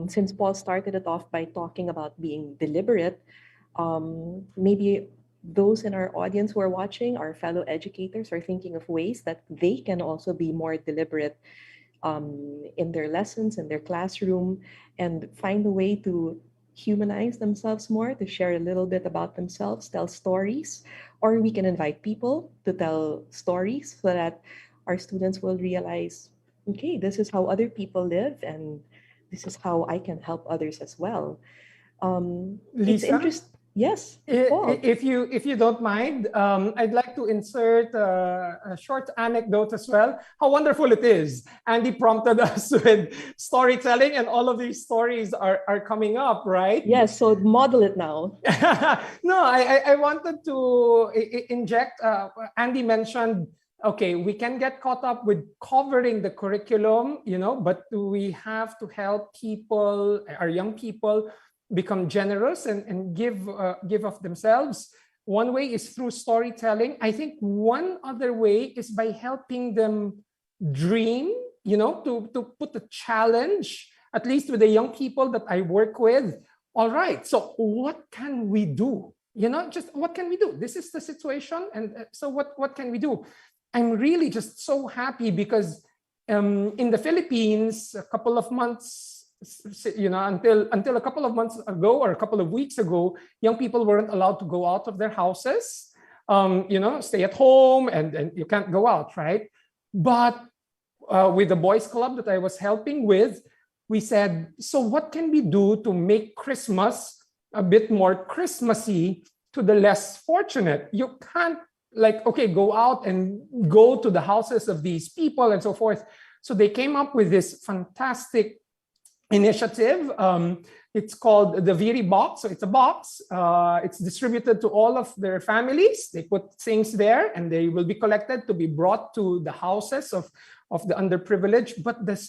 since Paul started it off by talking about being deliberate, maybe those in our audience who are watching, our fellow educators, are thinking of ways that they can also be more deliberate in their lessons, in their classroom, and find a way to humanize themselves more, to share a little bit about themselves, tell stories, or we can invite people to tell stories so that our students will realize, okay, this is how other people live, and this is how I can help others as well. It's Lisa? interesting. Yes, Paul. If you don't mind, I'd like to insert a short anecdote as well. How wonderful it is. Andy prompted us with storytelling, and all of these stories are coming up, right? Yes, so model it now. No, I wanted to inject, Andy mentioned, okay, we can get caught up with covering the curriculum, but we have to help people, our young people, become generous and give of themselves. One way is through storytelling. I think one other way is by helping them dream, to put a challenge, at least with the young people that I work with. All right, so what can we do? Just what can we do? This is the situation. And so what can we do? I'm really just so happy because in the Philippines, a couple of months, until a couple of months ago or a couple of weeks ago, young people weren't allowed to go out of their houses, stay at home and you can't go out, right? But with the boys club that I was helping with, we said, so what can we do to make Christmas a bit more Christmassy to the less fortunate? You can't go out and go to the houses of these people and so forth. So they came up with this fantastic initiative. It's called the Viri box. So it's a box. It's distributed to all of their families. They put things there and they will be collected to be brought to the houses of the underprivileged. But the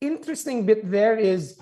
interesting bit there is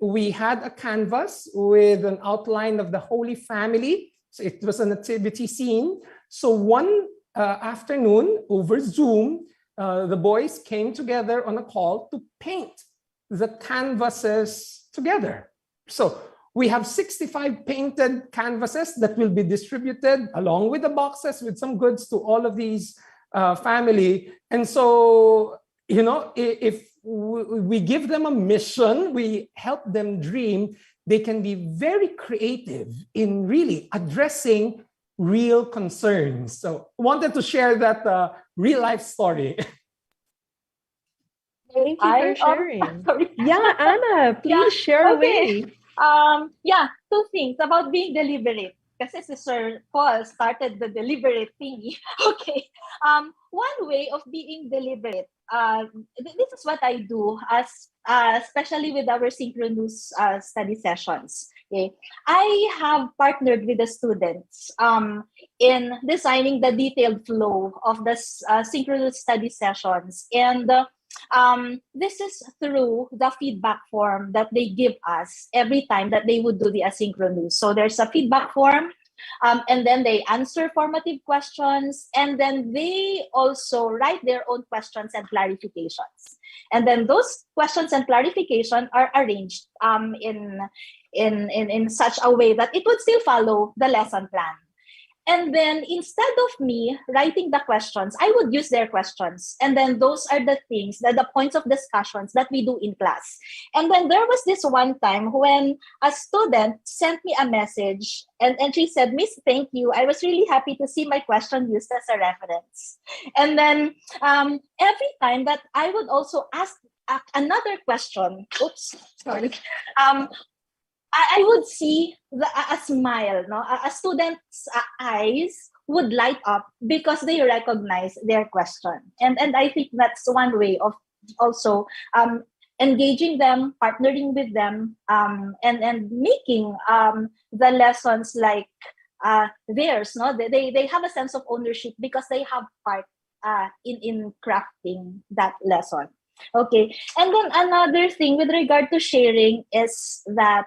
we had a canvas with an outline of the Holy Family. So it was a nativity scene. So one afternoon over Zoom, the boys came together on a call to paint the canvases together. So we have 65 painted canvases that will be distributed along with the boxes with some goods to all of these family. And so, if we give them a mission, we help them dream, they can be very creative in really addressing real concerns. So wanted to share that real life story. Thank you for sharing. Yeah, Anna, please share away. Two things about being deliberate. Kasi si Sir Paul started the deliberate thingy. Okay. One way of being deliberate, this is what I do, especially with our synchronous study sessions. Okay. I have partnered with the students in designing the detailed flow of the synchronous study sessions. And this is through the feedback form that they give us every time that they would do the asynchronous. So there's a feedback form, and then they answer formative questions, and then they also write their own questions and clarifications. And then those questions and clarification are arranged in such a way that it would still follow the lesson plan. And then instead of me writing the questions, I would use their questions. And then those are the things, the points of discussions that we do in class. And then there was this one time when a student sent me a message and she said, "Miss, thank you. I was really happy to see my question used as a reference." And then every time that I would also ask another question, I would see a smile, no? A student's eyes would light up because they recognize their question. And I think that's one way of also engaging them, partnering with them, and making the lessons like theirs. No, they have a sense of ownership because they have part in crafting that lesson. Okay, and then another thing with regard to sharing is that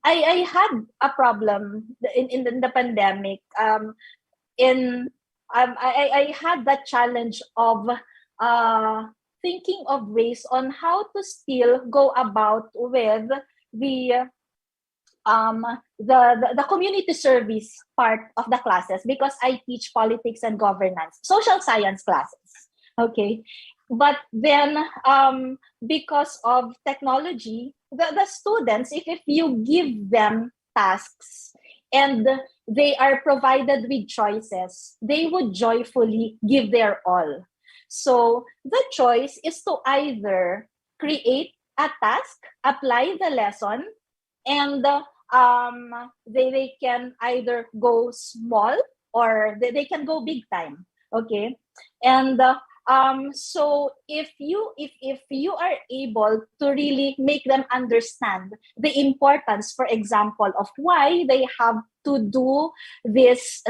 I had a problem in the pandemic. I had that challenge of thinking of ways on how to still go about with the the community service part of the classes, because I teach politics and governance, social science classes. Okay, but then because of technology, the students, if you give them tasks and they are provided with choices, they would joyfully give their all. So the choice is to either create a task, apply the lesson, and they can either go small or they can go big time. Okay, and so if you are able to really make them understand the importance, for example, of why they have to do this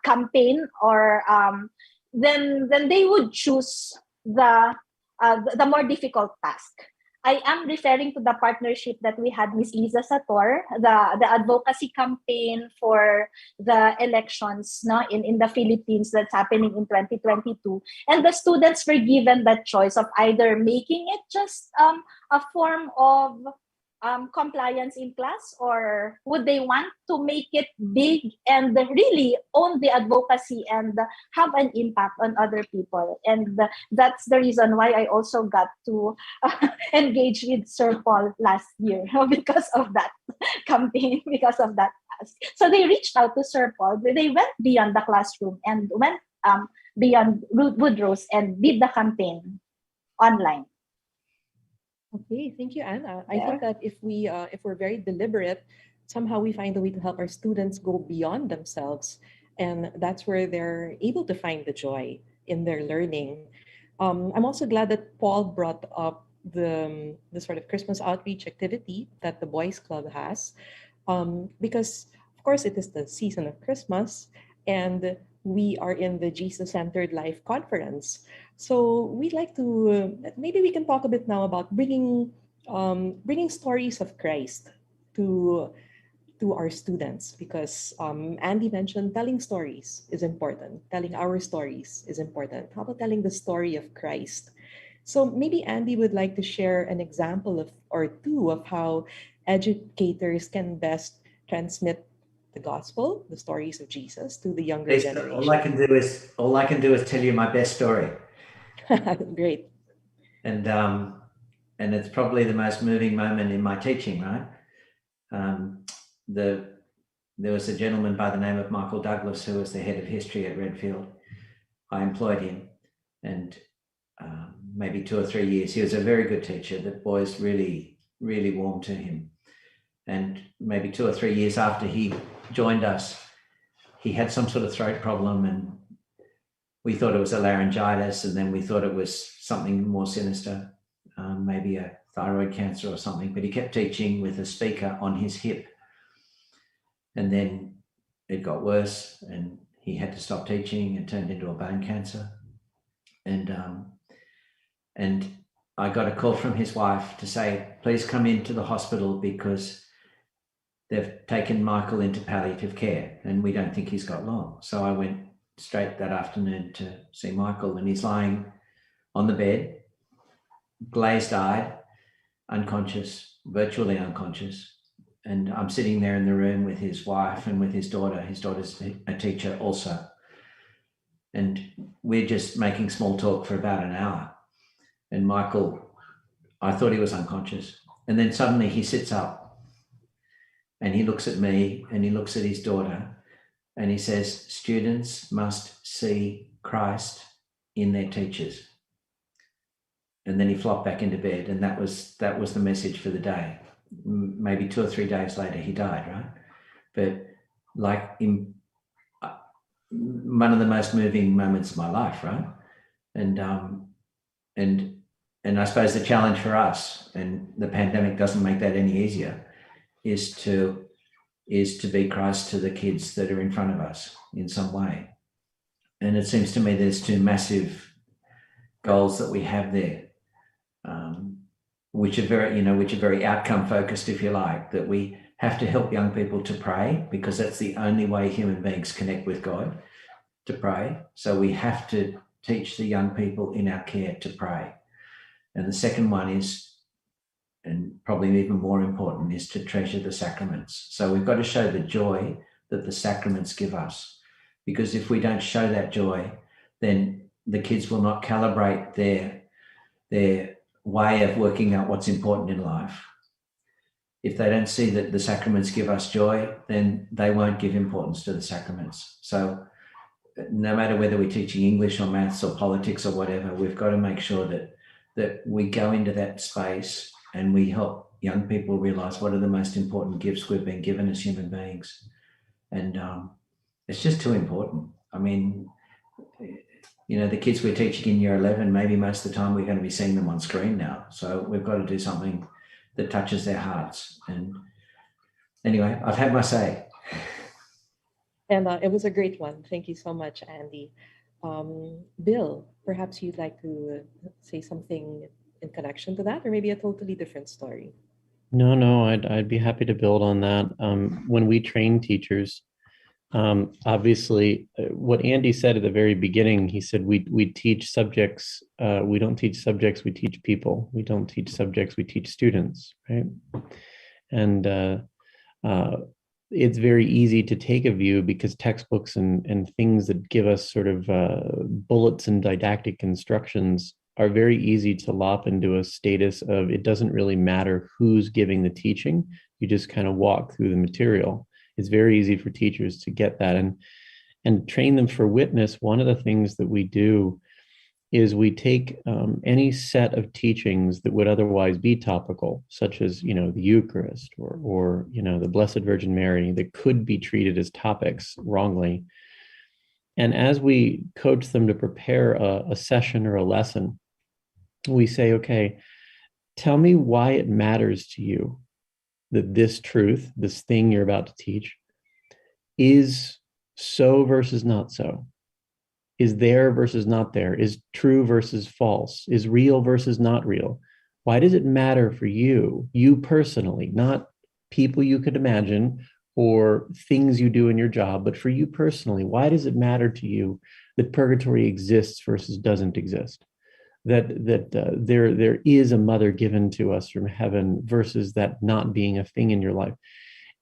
campaign, or then they would choose the more difficult task. I am referring to the partnership that we had with Lisa Sator, the advocacy campaign for the elections, no, in the Philippines that's happening in 2022. And the students were given that choice of either making it just a form of compliance in class, or would they want to make it big and really own the advocacy and have an impact on other people. And that's the reason why I also got to engage with Sir Paul last year because of that campaign, because of that task. So they reached out to Sir Paul. They went beyond the classroom and went beyond Woodrose and did the campaign online. Okay, thank you, Anna. I think that if we're very deliberate, somehow we find a way to help our students go beyond themselves, and that's where they're able to find the joy in their learning. I'm also glad that Paul brought up the sort of Christmas outreach activity that the Boys Club has, because of course it is the season of Christmas, and we are in the Jesus-centered life conference. So we'd like to maybe we can talk a bit now about bringing stories of Christ to our students, because Andy mentioned telling stories is important. Telling our stories is important. How about telling the story of Christ? So maybe Andy would like to share an example of or two of how educators can best transmit the gospel, the stories of Jesus, to the younger Lisa, generation. all I can do is tell you my best story. Great. And it's probably the most moving moment in my teaching, right? There was a gentleman by the name of Michael Douglas who was the head of history at Redfield. I employed him, and maybe 2 or 3 years. He was a very good teacher. The boys really, really warmed to him. And maybe 2 or 3 years after he joined us, he had some sort of throat problem, and we thought it was a laryngitis, and then we thought it was something more sinister, maybe a thyroid cancer or something. But he kept teaching with a speaker on his hip. And then it got worse, and he had to stop teaching. It turned into a bone cancer. And I got a call from his wife to say, please come into the hospital because they've taken Michael into palliative care and we don't think he's got long. So I went straight that afternoon to see Michael, and he's lying on the bed, glazed-eyed, unconscious, virtually unconscious. And I'm sitting there in the room with his wife and with his daughter. His daughter's a teacher also. And we're just making small talk for about an hour. And Michael, I thought he was unconscious. And then suddenly he sits up and he looks at me and he looks at his daughter and he says, students must see Christ in their teachers. And then he flopped back into bed, and that was the message for the day. Maybe 2 or 3 days later, he died, right? But like in one of the most moving moments of my life, right? And I suppose the challenge for us, and the pandemic doesn't make that any easier, is to be Christ to the kids that are in front of us in some way. And it seems to me there's two massive goals that we have there, which are very outcome focused, if you like. That we have to help young people to pray, because that's the only way human beings connect with God, to pray. So we have to teach the young people in our care to pray. And the second one is, and probably even more important, is to treasure the sacraments. So we've got to show the joy that the sacraments give us, because if we don't show that joy, then the kids will not calibrate their way of working out what's important in life. If they don't see that the sacraments give us joy, then they won't give importance to the sacraments. So no matter whether we're teaching English or maths or politics or whatever, we've got to make sure that we go into that space and we help young people realize what are the most important gifts we've been given as human beings. And it's just too important. I mean, the kids we're teaching in year 11, maybe most of the time we're going to be seeing them on screen now. So we've got to do something that touches their hearts. And anyway, I've had my say. And it was a great one. Thank you so much, Andy. Bill, perhaps you'd like to say something in connection to that, or maybe a totally different story. No, I'd be happy to build on that. When we train teachers, obviously, what Andy said at the very beginning, he said we teach subjects. We don't teach subjects. We teach people. We don't teach subjects. We teach students, right? And it's very easy to take a view, because textbooks and things that give us sort of bullets and didactic instructions are very easy to lop into a status of it doesn't really matter who's giving the teaching. You just kind of walk through the material. It's very easy for teachers to get that and train them for witness. One of the things that we do is we take any set of teachings that would otherwise be topical, such as, the Eucharist or the Blessed Virgin Mary, that could be treated as topics wrongly. And as we coach them to prepare a session or a lesson, we say, okay, tell me why it matters to you that this truth, this thing you're about to teach, is so versus not so, is there versus not there, is true versus false, is real versus not real. Why does it matter for you personally, not people you could imagine or things you do in your job, but for you personally? Why does it matter to you that purgatory exists versus doesn't exist? That there is a mother given to us from heaven versus that not being a thing in your life.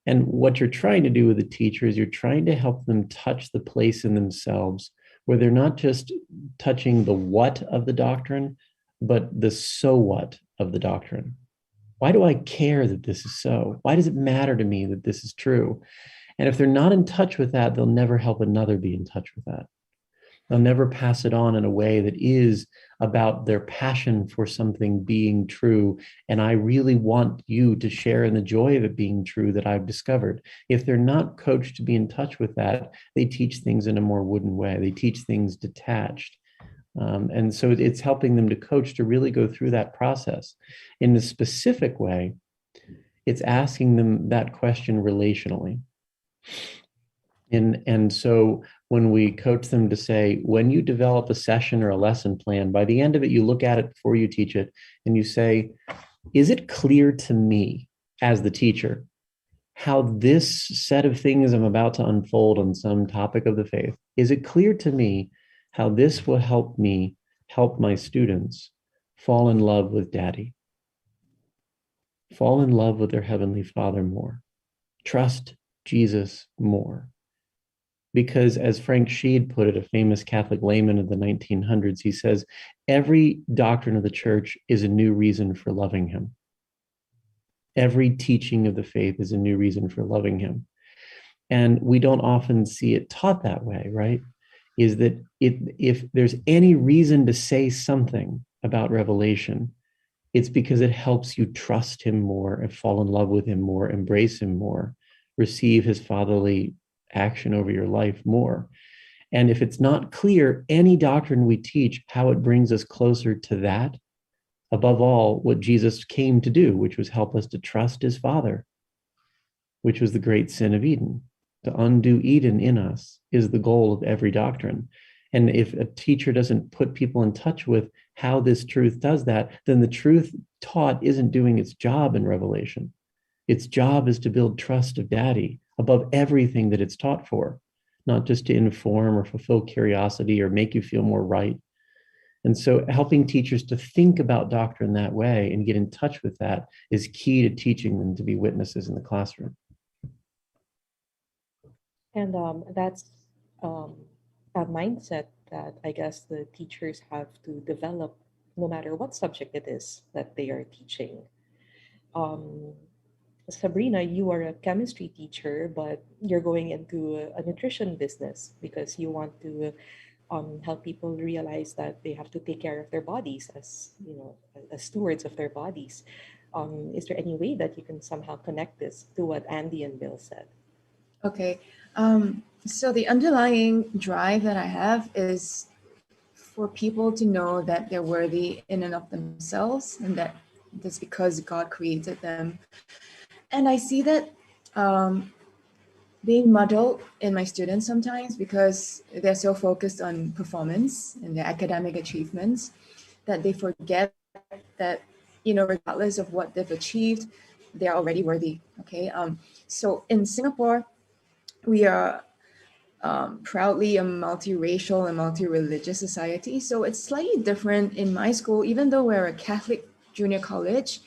And what you're trying to do with the teacher is you're trying to help them touch the place in themselves where they're not just touching the what of the doctrine, but the so what of the doctrine. Why do I care that this is so? Why does it matter to me that this is true? And if they're not in touch with that, they'll never help another be in touch with that. They'll never pass it on in a way that is about their passion for something being true. And I really want you to share in the joy of it being true that I've discovered. If they're not coached to be in touch with that, they teach things in a more wooden way. They teach things detached. And so it's helping them to coach to really go through that process. In a specific way, it's asking them that question relationally. And so when we coach them to say, when you develop a session or a lesson plan, by the end of it, you look at it before you teach it and you say, is it clear to me as the teacher how this set of things I'm about to unfold on some topic of the faith, is it clear to me how this will help me help my students fall in love with Daddy, fall in love with their Heavenly Father more, trust Jesus more? Because as Frank Sheed put it, a famous Catholic layman of the 1900s, he says, every doctrine of the church is a new reason for loving him. Every teaching of the faith is a new reason for loving him. And we don't often see it taught that way, right? Is that if there's any reason to say something about revelation, it's because it helps you trust him more and fall in love with him more, embrace him more, receive his fatherly action over your life more. And if it's not clear, any doctrine we teach, how it brings us closer to that Above all, what Jesus came to do, which was help us to trust his Father, which was the great sin of Eden. To undo Eden in us is the goal of every doctrine. And if a teacher doesn't put people in touch with how this truth does that, then the truth taught isn't doing its job in Revelation. Its job is to build trust of Daddy above everything that it's taught for, not just to inform or fulfill curiosity or make you feel more right. And so helping teachers to think about doctrine that way and get in touch with that is key to teaching them to be witnesses in the classroom. And that's a mindset that I guess the teachers have to develop no matter what subject it is that they are teaching. Sabrina, you are a chemistry teacher, but you're going into a nutrition business because you want to help people realize that they have to take care of their bodies as as stewards of their bodies. Is there any way that you can somehow connect this to what Andy and Bill said? Okay. So the underlying drive that I have is for people to know that they're worthy in and of themselves, and that that's because God created them. And I see that being muddled in my students sometimes because they're so focused on performance and their academic achievements that they forget that, regardless of what they've achieved, they're already worthy. Okay. So in Singapore, we are proudly a multiracial and multi-religious society. So it's slightly different in my school. Even though we're a Catholic junior college,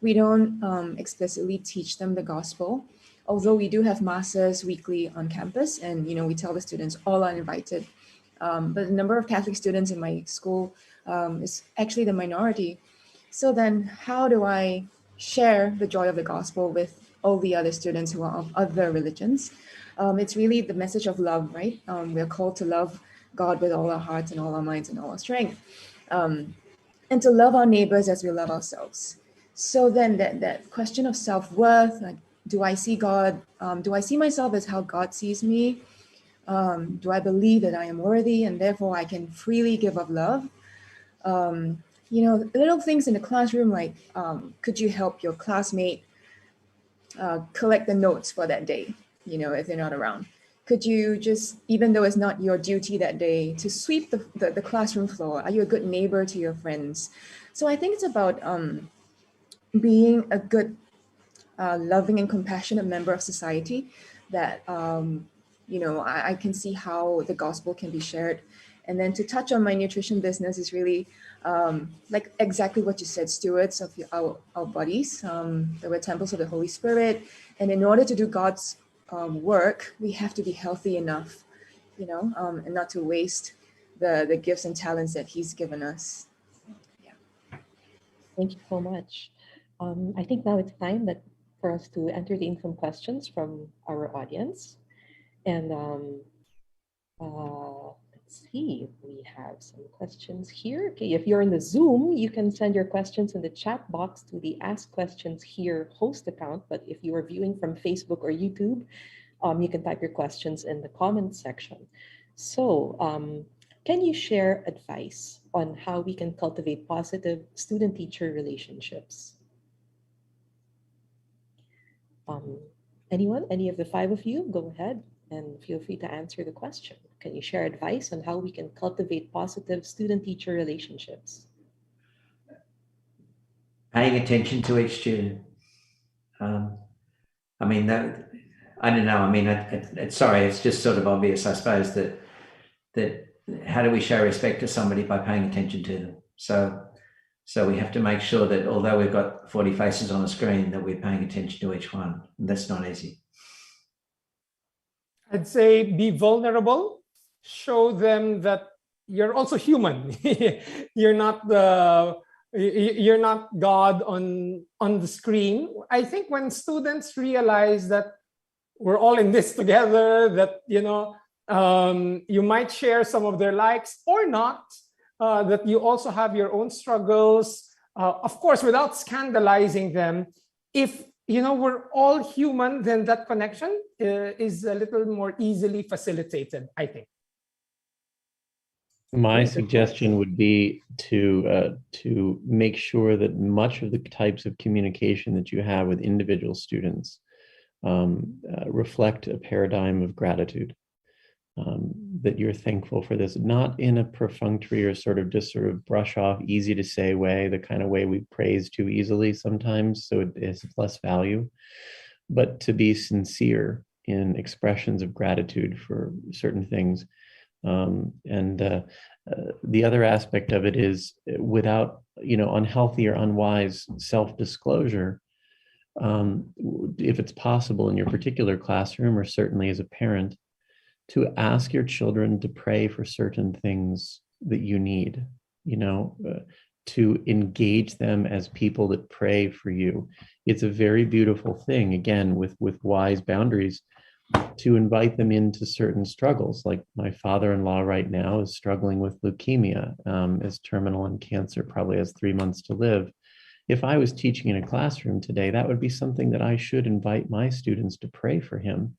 we don't explicitly teach them the gospel. Although we do have masses weekly on campus, and we tell the students all are invited. But the number of Catholic students in my school is actually the minority. So then how do I share the joy of the gospel with all the other students who are of other religions? It's really the message of love, right? We're called to love God with all our hearts and all our minds and all our strength. And to love our neighbors as we love ourselves. So then that question of self-worth, like, do I see God? Do I see myself as how God sees me? Do I believe that I am worthy and therefore I can freely give of love? Little things in the classroom like, could you help your classmate collect the notes for that day, if they're not around? Could you just, even though it's not your duty that day, to sweep the classroom floor? Are you a good neighbor to your friends? So I think it's about being a good, loving and compassionate member of society that, I can see how the gospel can be shared. And then to touch on my nutrition business is really like exactly what you said, stewards of our bodies, that we're temples of the Holy Spirit. And in order to do God's work, we have to be healthy enough, and not to waste the gifts and talents that He's given us. Yeah. Thank you so much. I think now it's time for us to entertain some questions from our audience. And let's see, we have some questions here. Okay, if you're in the Zoom, you can send your questions in the chat box to the Ask Questions Here host account. But if you are viewing from Facebook or YouTube, you can type your questions in the comments section. So, can you share advice on how we can cultivate positive student-teacher relationships? Anyone, any of the five of you, go ahead and feel free to answer the question. Can you share advice on how we can cultivate positive student-teacher relationships? Paying attention to each student. I mean, I don't know. I mean, sorry, it's just sort of obvious, I suppose, that how do we show respect to somebody? By paying attention to them. So we have to make sure that although we've got 40 faces on the screen, that we're paying attention to each one. And that's not easy. I'd say be vulnerable. Show them that you're also human. You're not God on the screen. I think when students realize that we're all in this together, that you might share some of their likes or not, that you also have your own struggles, of course, without scandalizing them. If we're all human, then that connection is a little more easily facilitated, I think. My Yes, of course. suggestion would be to make sure that much of the types of communication that you have with individual students reflect a paradigm of gratitude. That you're thankful for this, not in a perfunctory or just sort of brush off, easy to say way, the kind of way we praise too easily sometimes, so it has less value, but to be sincere in expressions of gratitude for certain things. The other aspect of it is, without unhealthy or unwise self-disclosure, if it's possible in your particular classroom, or certainly as a parent, to ask your children to pray for certain things that you need, to engage them as people that pray for you. It's a very beautiful thing, again, with wise boundaries, to invite them into certain struggles. Like my father-in-law right now is struggling with leukemia, is terminal in cancer, probably has 3 months to live. If I was teaching in a classroom today, that would be something that I should invite my students to pray for him.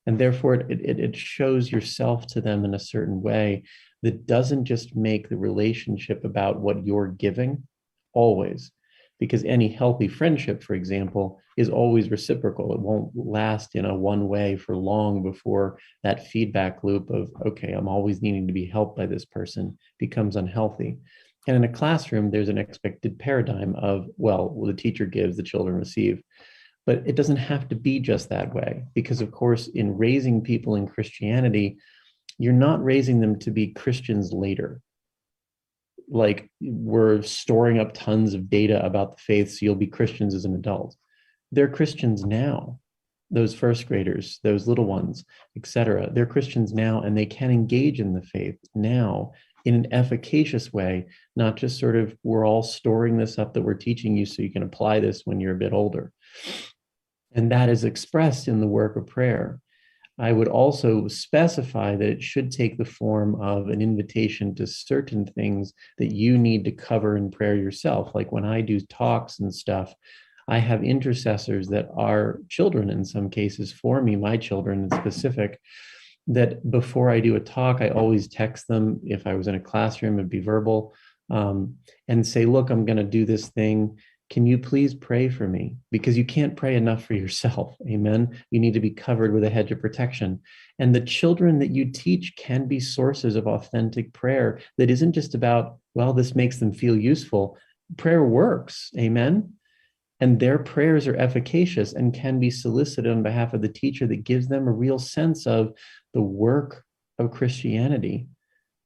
And therefore, it shows yourself to them in a certain way that doesn't just make the relationship about what you're giving, always. Because any healthy friendship, for example, is always reciprocal. It won't last in a one way for long before that feedback loop of, okay, I'm always needing to be helped by this person, becomes unhealthy. And in a classroom, there's an expected paradigm of, well, the teacher gives, the children receive. But it doesn't have to be just that way, because, of course, in raising people in Christianity, you're not raising them to be Christians later. Like, we're storing up tons of data about the faith, so you'll be Christians as an adult. They're Christians now. Those first graders, those little ones, etc. They're Christians now, and they can engage in the faith now in an efficacious way, not just sort of, we're all storing this up that we're teaching you so you can apply this when you're a bit older. And that is expressed in the work of prayer. I would also specify that it should take the form of an invitation to certain things that you need to cover in prayer yourself. Like when I do talks and stuff, I have intercessors that are children in some cases for me, my children in specific, that before I do a talk, I always text them. If I was in a classroom, it'd be verbal, and say, look, I'm going to do this thing. Can you please pray for me? Because you can't pray enough for yourself. Amen. You need to be covered with a hedge of protection. And the children that you teach can be sources of authentic prayer that isn't just about, well, this makes them feel useful. Prayer works. Amen. And their prayers are efficacious and can be solicited on behalf of the teacher, that gives them a real sense of the work of Christianity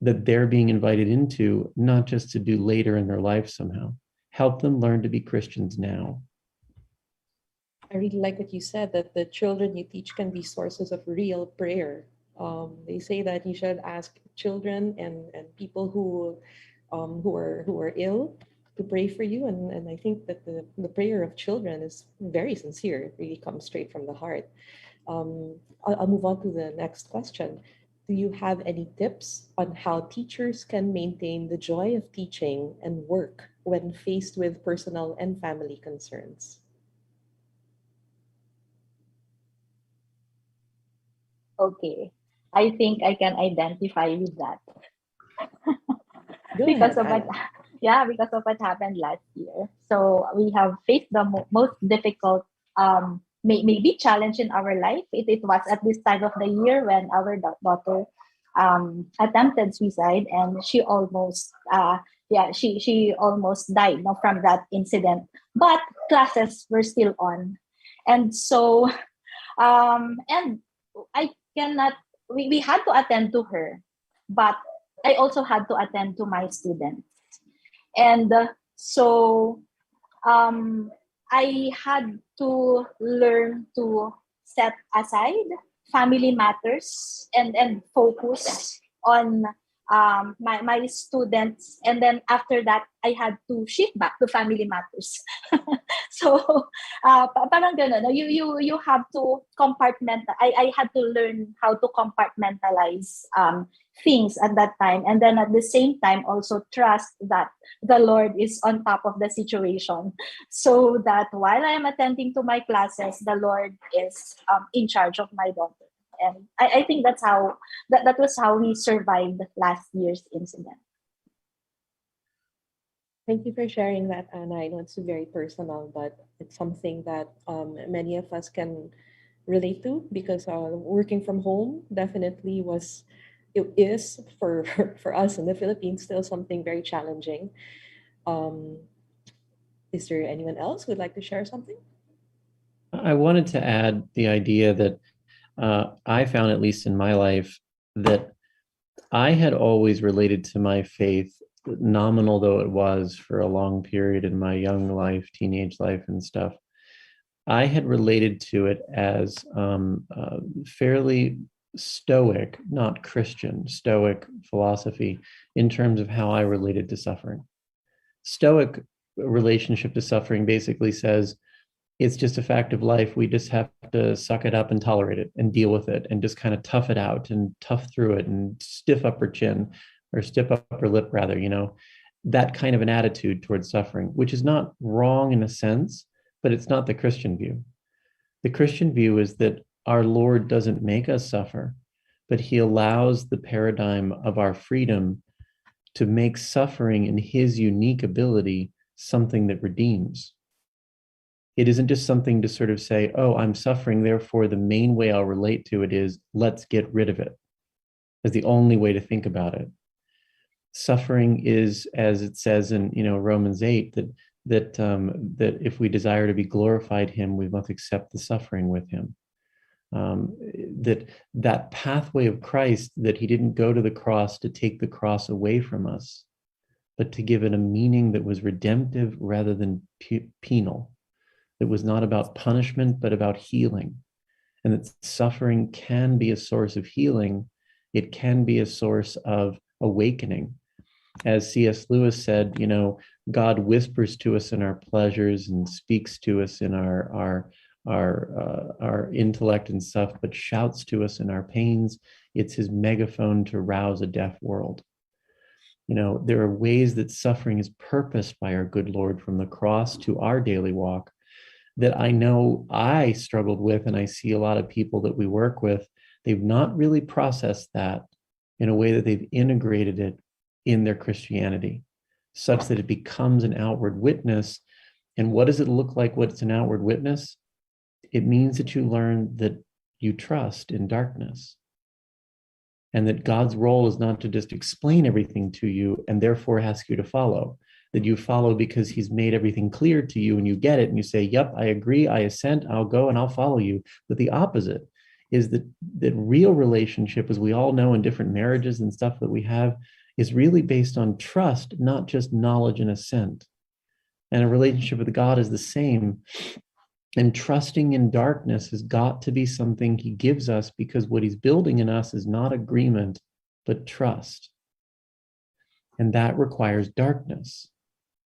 that they're being invited into, not just to do later in their life somehow. Help them learn to be Christians now. I really like what you said, that the children you teach can be sources of real prayer. They say that you should ask children and people who are ill to pray for you, and I think that the prayer of children is very sincere. It really comes straight from the heart. I'll move on to the next question. Do you have any tips on how teachers can maintain the joy of teaching and work when faced with personal and family concerns? Okay. I think I can identify with that Go because ahead, of what Anna. because of what happened last year. So we have faced the most difficult maybe challenge in our life. It was at this time of the year when our daughter attempted suicide, and she almost she almost died, from that incident. But classes were still on, and so and I cannot. We had to attend to her, but I also had to attend to my students, and so I had to learn to set aside family matters and focus on my students. And then after that, I had to shift back to family matters. So parang ganun, no? You have to compartmentalize. I had to learn how to compartmentalize things at that time, and then at the same time also trust that the Lord is on top of the situation, so that while I am attending to my classes, the Lord is in charge of my daughter. And I think that's how that was how we survived last year's incident. Thank you for sharing that, Anna. I know it's very personal, but it's something that many of us can relate to because working from home definitely it is for for us in the Philippines still something very challenging. Um, is there anyone else who would like to share something? I wanted to add the idea that I found, at least in my life, that I had always related to my faith, nominal though it was for a long period in my young life, teenage life, and stuff. I had related to it as fairly stoic, not Christian, stoic philosophy in terms of how I related to suffering. Stoic relationship to suffering basically says it's just a fact of life. We just have to suck it up and tolerate it and deal with it and just kind of tough it out and tough through it and stiff upper chin or stiff upper lip, rather, that kind of an attitude towards suffering, which is not wrong in a sense, but it's not the Christian view. The Christian view is that our Lord doesn't make us suffer, but he allows the paradigm of our freedom to make suffering in his unique ability something that redeems. It isn't just something to sort of say, oh, I'm suffering, therefore the main way I'll relate to it is let's get rid of it, as the only way to think about it. Suffering is, as it says in Romans 8, that if we desire to be glorified him, we must accept the suffering with him. That pathway of Christ, that he didn't go to the cross to take the cross away from us, but to give it a meaning that was redemptive rather than penal. It was not about punishment, but about healing. And that suffering can be a source of healing. It can be a source of awakening. As C.S. Lewis said, God whispers to us in our pleasures and speaks to us in our intellect and stuff, but shouts to us in our pains. It's his megaphone to rouse a deaf world. There are ways that suffering is purposed by our good Lord from the cross to our daily walk that I know I struggled with, and I see a lot of people that we work with, they've not really processed that in a way that they've integrated it in their Christianity, such that it becomes an outward witness. And what does it look like? What's an outward witness? It means that you learn that you trust in darkness, and that God's role is not to just explain everything to you and therefore ask you to follow, that you follow because he's made everything clear to you and you get it and you say, yep, I agree, I assent, I'll go and I'll follow you. But the opposite is that real relationship, as we all know in different marriages and stuff that we have, is really based on trust, not just knowledge and assent. And a relationship with God is the same. And trusting in darkness has got to be something he gives us, because what he's building in us is not agreement, but trust. And that requires darkness,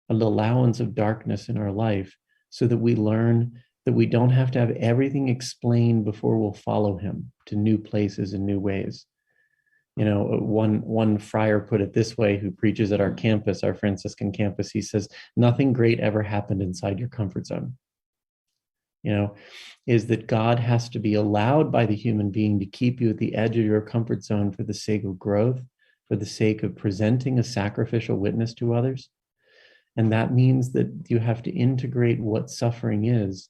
an allowance of darkness in our life, so that we learn that we don't have to have everything explained before we'll follow him to new places and new ways. One friar put it this way, who preaches at our campus, our Franciscan campus. He says, nothing great ever happened inside your comfort zone. Is that God has to be allowed by the human being to keep you at the edge of your comfort zone for the sake of growth, for the sake of presenting a sacrificial witness to others. And that means that you have to integrate what suffering is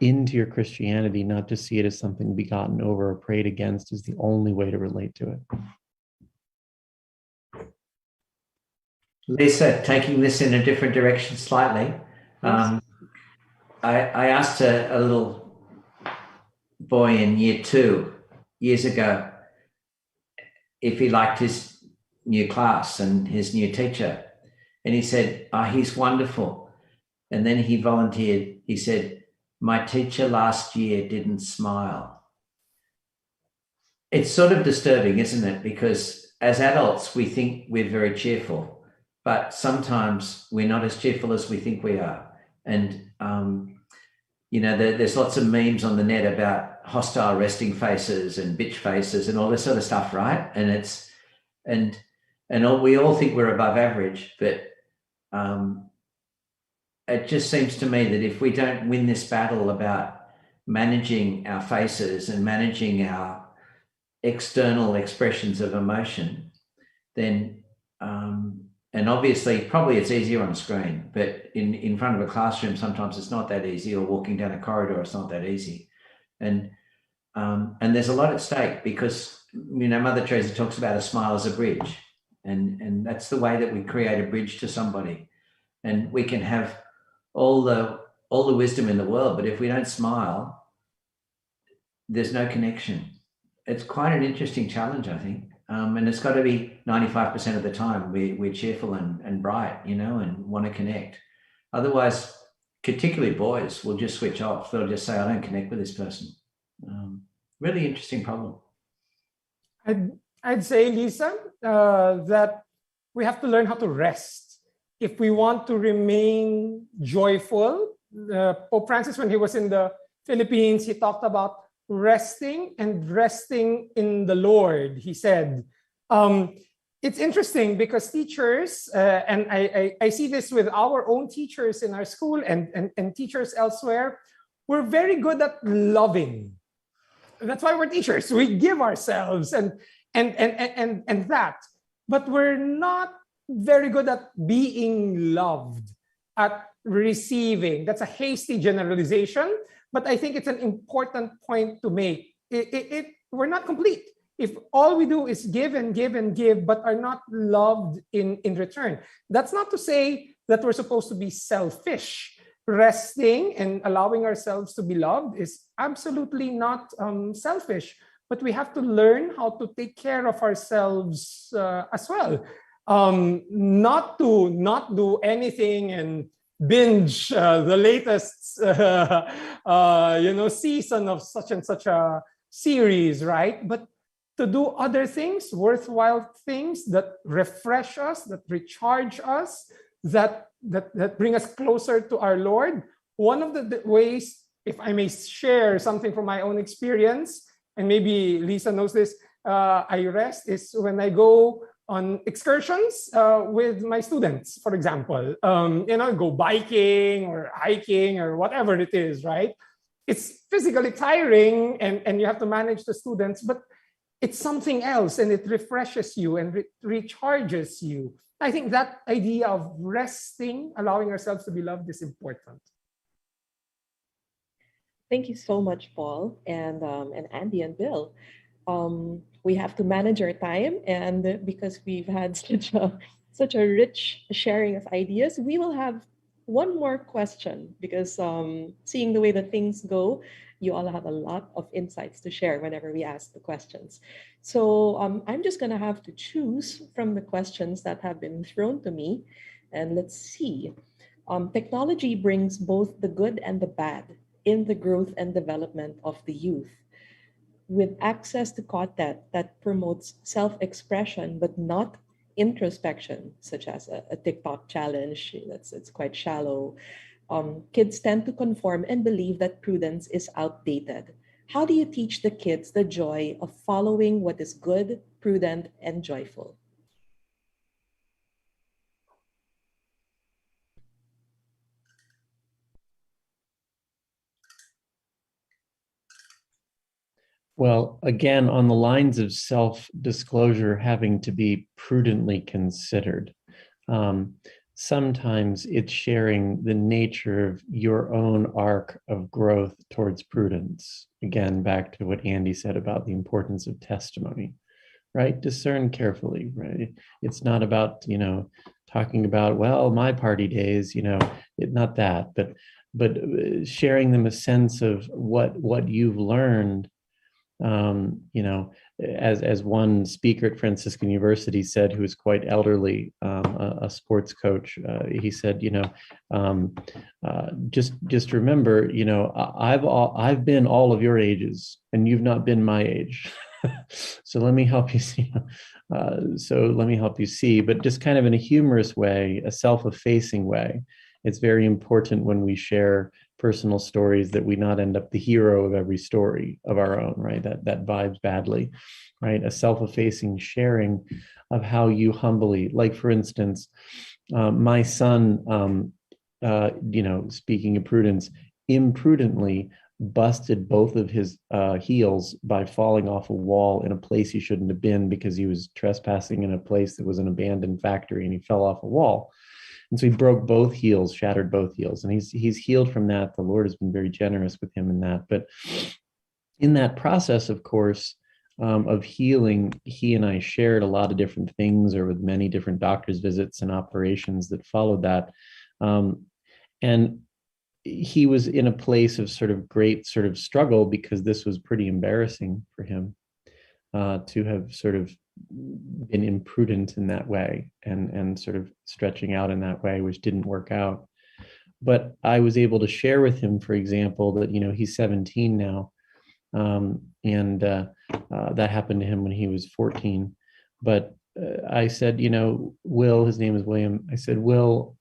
into your Christianity, not just see it as something to be gotten over or prayed against as the only way to relate to it. Lisa, taking this in a different direction slightly, Yes. I asked a little boy in year 2 years ago if he liked his new class and his new teacher. And he said, he's wonderful. And then he volunteered. He said, my teacher last year didn't smile. It's sort of disturbing, isn't it? Because as adults, we think we're very cheerful, but sometimes we're not as cheerful as we think we are. And, there's lots of memes on the net about hostile resting faces and bitch faces and all this sort of stuff, right? And we all think we're above average, but it just seems to me that if we don't win this battle about managing our faces and managing our external expressions of emotion, then and obviously probably it's easier on a screen, but in front of a classroom sometimes it's not that easy, or walking down a corridor it's not that easy. And there's a lot at stake, because Mother Teresa talks about a smile as a bridge, and that's the way that we create a bridge to somebody. And we can have all the wisdom in the world, but if we don't smile, there's no connection. It's quite an interesting challenge, I think. And it's got to be 95% of the time we're cheerful and bright, and want to connect. Otherwise, particularly boys will just switch off. They'll just say, I don't connect with this person. Really interesting problem. I'd say, Lisa, that we have to learn how to rest if we want to remain joyful. Pope Francis, when he was in the Philippines, he talked about resting and resting in the Lord. He said, it's interesting because teachers, and I see this with our own teachers in our school and teachers elsewhere, we're very good at loving. That's why we're teachers. We give ourselves and that, but we're not very good at being loved, at receiving. That's a hasty generalization, but I think it's an important point to make. We're not complete if all we do is give and give and give, but are not loved in return. That's not to say that we're supposed to be selfish. Resting and allowing ourselves to be loved is absolutely not selfish, but we have to learn how to take care of ourselves as well. Not to not do anything and binge the latest season of such and such a series, right? But to do other things, worthwhile things that refresh us, that recharge us, that bring us closer to our Lord. One of the ways, if I may share something from my own experience, and maybe Lisa knows this, I rest is when I go on excursions with my students, for example. Go biking or hiking or whatever it is, right? It's physically tiring and you have to manage the students, but it's something else and it refreshes you and recharges you. I think that idea of resting, allowing ourselves to be loved, is important. Thank you so much, Paul and Andy and Bill. We have to manage our time, and because we've had such a rich sharing of ideas, we will have one more question, because seeing the way that things go, you all have a lot of insights to share whenever we ask the questions. So I'm just going to have to choose from the questions that have been thrown to me. And let's see. Technology brings both the good and the bad in the growth and development of the youth. With access to content that promotes self-expression but not introspection, such as a TikTok challenge, it's quite shallow. Kids tend to conform and believe that prudence is outdated. How do you teach the kids the joy of following what is good, prudent, and joyful? Well, again, on the lines of self-disclosure having to be prudently considered. Sometimes it's sharing the nature of your own arc of growth towards prudence. Again, back to what Andy said about the importance of testimony, right? Discern carefully, right? It's not about, talking about, well, my party days, not that, but sharing them a sense of what you've learned. As one speaker at Franciscan University said, who was quite elderly, a sports coach, he said, just remember, I've been all of your ages, and you've not been my age. So let me help you see. But just kind of in a humorous way, a self-effacing way. It's very important when we share personal stories that we not end up the hero of every story of our own, right? That vibes badly, right? A self-effacing sharing of how you humbly, like for instance, my son, speaking of prudence, imprudently busted both of his heels by falling off a wall in a place he shouldn't have been because he was trespassing in a place that was an abandoned factory, and he fell off a wall. And so he broke both heels, shattered both heels, and he's healed from that. The Lord has been very generous with him in that. But in that process, of course, of healing, he and I shared a lot of different things, or with many different doctor's visits and operations that followed that. And he was in a place of sort of great sort of struggle, because this was pretty embarrassing for him to have sort of been imprudent in that way, and sort of stretching out in that way, which didn't work out. But I was able to share with him, for example, that, he's 17 now. And that happened to him when he was 14. But I said, Will, his name is William. I said, Will,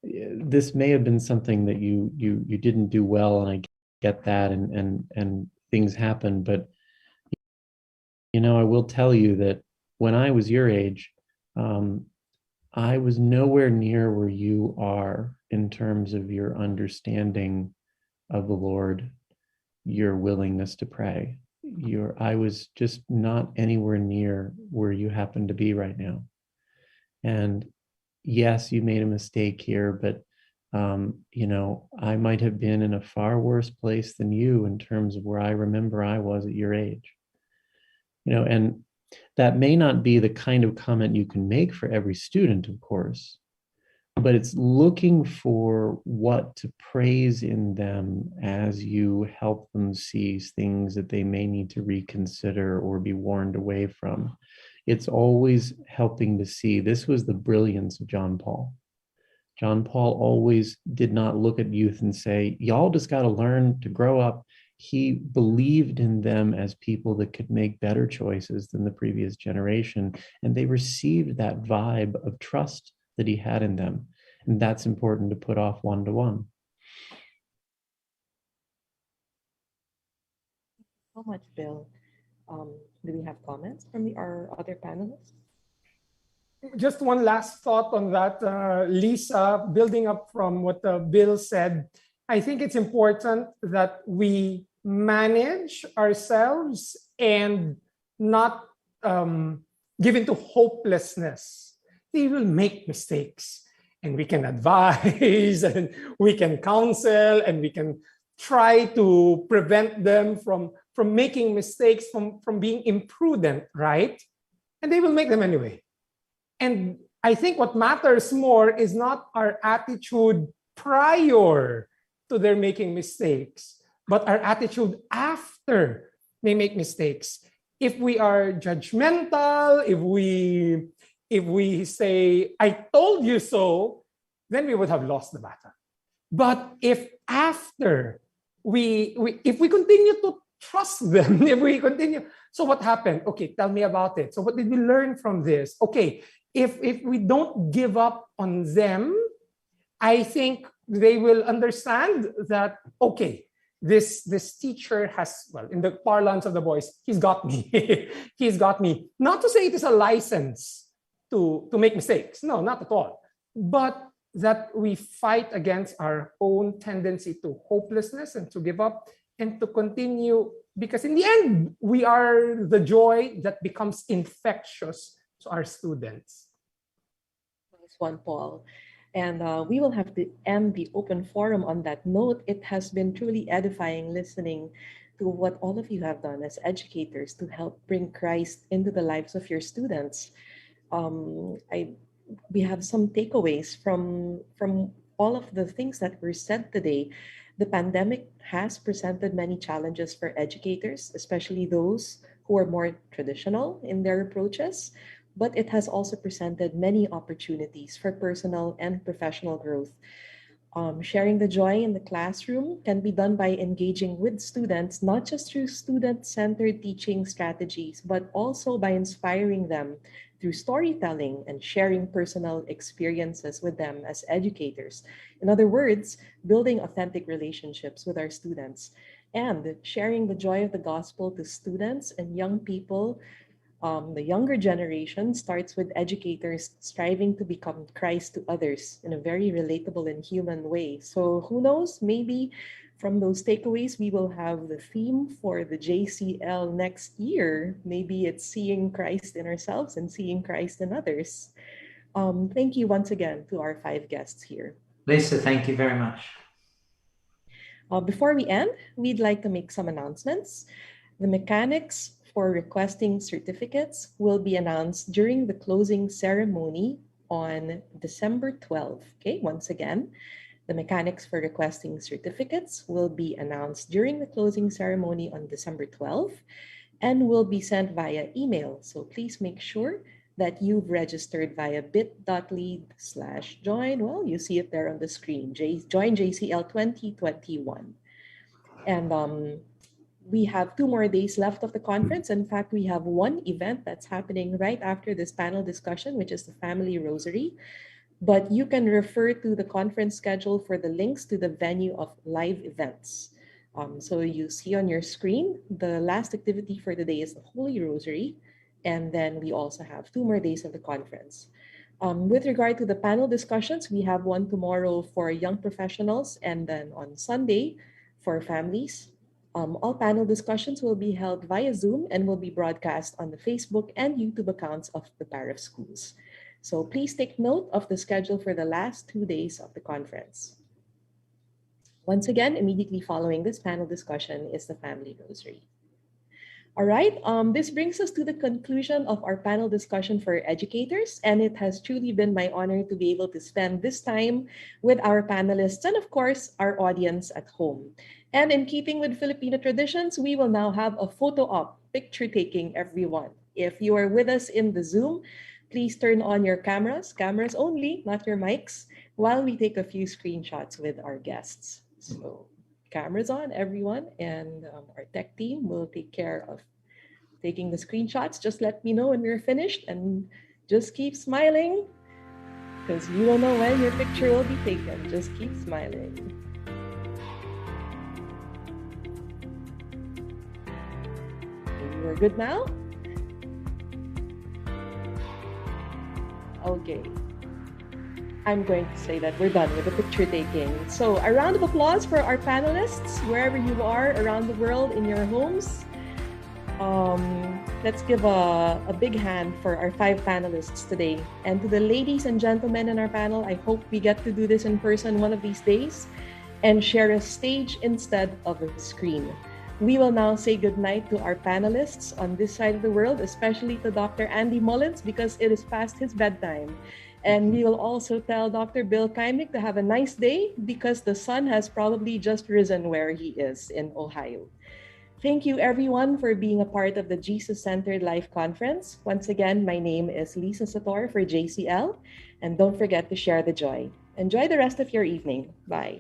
this may have been something that you didn't do well, and I get that, and things happen. But I will tell you that when I was your age, I was nowhere near where you are in terms of your understanding of the Lord, your willingness to pray. I was just not anywhere near where you happen to be right now. And yes, you made a mistake here, but I might have been in a far worse place than you in terms of where I remember I was at your age. And that may not be the kind of comment you can make for every student, of course, but it's looking for what to praise in them as you help them see things that they may need to reconsider or be warned away from. It's always helping to see. This was the brilliance of John Paul. John Paul always did not look at youth and say, y'all just got to learn to grow up. He believed in them as people that could make better choices than the previous generation. And they received that vibe of trust that he had in them. And that's important to put off one-to-one. So much, Bill. Do we have comments from our other panelists? Just one last thought on that, Lisa, building up from what Bill said. I think it's important that we manage ourselves and not give into hopelessness. They will make mistakes, and we can advise and we can counsel and we can try to prevent them from making mistakes, from being imprudent, right? And they will make them anyway. And I think what matters more is not our attitude prior to their making mistakes, but our attitude after they make mistakes. If we are judgmental, if we say, I told you so, then we would have lost the battle. But if after if we continue to trust them, if we continue, so what happened? Okay, tell me about it. So what did we learn from this? Okay, if we don't give up on them, I think they will understand that, okay, this teacher has, well, in the parlance of the boys, he's got me. He's got me. Not to say it is a license to make mistakes. No, not at all. But that we fight against our own tendency to hopelessness and to give up and to continue, because in the end, we are the joy that becomes infectious to our students. Nice one, Paul. And we will have to end the open forum on that note. It has been truly edifying listening to what all of you have done as educators to help bring Christ into the lives of your students. We have some takeaways from all of the things that were said today. The pandemic has presented many challenges for educators, especially those who are more traditional in their approaches, but it has also presented many opportunities for personal and professional growth. Sharing the joy in the classroom can be done by engaging with students, not just through student-centered teaching strategies, but also by inspiring them through storytelling and sharing personal experiences with them as educators. In other words, building authentic relationships with our students and sharing the joy of the gospel to students and young people. The younger generation starts with educators striving to become Christ to others in a very relatable and human way. So who knows, maybe from those takeaways, we will have the theme for the JCL next year. Maybe it's seeing Christ in ourselves and seeing Christ in others. Thank you once again to our 5 guests here. Lisa, thank you very much. Before we end, we'd like to make some announcements. The mechanics for requesting certificates will be announced during the closing ceremony on December 12th. Okay, once again, the mechanics for requesting certificates will be announced during the closing ceremony on December 12th and will be sent via email. So please make sure that you've registered via bit.ly/join. Well, you see it there on the screen, Join JCL 2021. And we have 2 more days left of the conference. In fact, we have one event that's happening right after this panel discussion, which is the Family Rosary. But you can refer to the conference schedule for the links to the venue of live events. So you see on your screen, the last activity for the day is the Holy Rosary. And then we also have 2 more days of the conference. With regard to the panel discussions, we have one tomorrow for young professionals and then on Sunday for families. All panel discussions will be held via Zoom and will be broadcast on the Facebook and YouTube accounts of the Paref schools. So please take note of the schedule for the last 2 days of the conference. Once again, immediately following this panel discussion is the Family Rosary. All right, this brings us to the conclusion of our panel discussion for educators, and it has truly been my honor to be able to spend this time with our panelists and, of course, our audience at home. And in keeping with Filipino traditions, we will now have a photo op, picture taking, everyone. If you are with us in the Zoom, please turn on your cameras only, not your mics, while we take a few screenshots with our guests. So cameras on, everyone, and our tech team will take care of taking the screenshots. Just let me know when we're finished and just keep smiling because you don't know when your picture will be taken. Just keep smiling. We're good now? Okay. I'm going to say that we're done with the picture taking. So a round of applause for our panelists, wherever you are around the world in your homes. Let's give a big hand for our 5 panelists today. And to the ladies and gentlemen in our panel, I hope we get to do this in person one of these days and share a stage instead of a screen. We will now say goodnight to our panelists on this side of the world, especially to Dr. Andy Mullins, because it is past his bedtime. And we will also tell Dr. Bill Kaimik to have a nice day because the sun has probably just risen where he is in Ohio. Thank you everyone for being a part of the Jesus-Centered Life Conference. Once again, my name is Lisa Sator for JCL, and don't forget to share the joy. Enjoy the rest of your evening. Bye.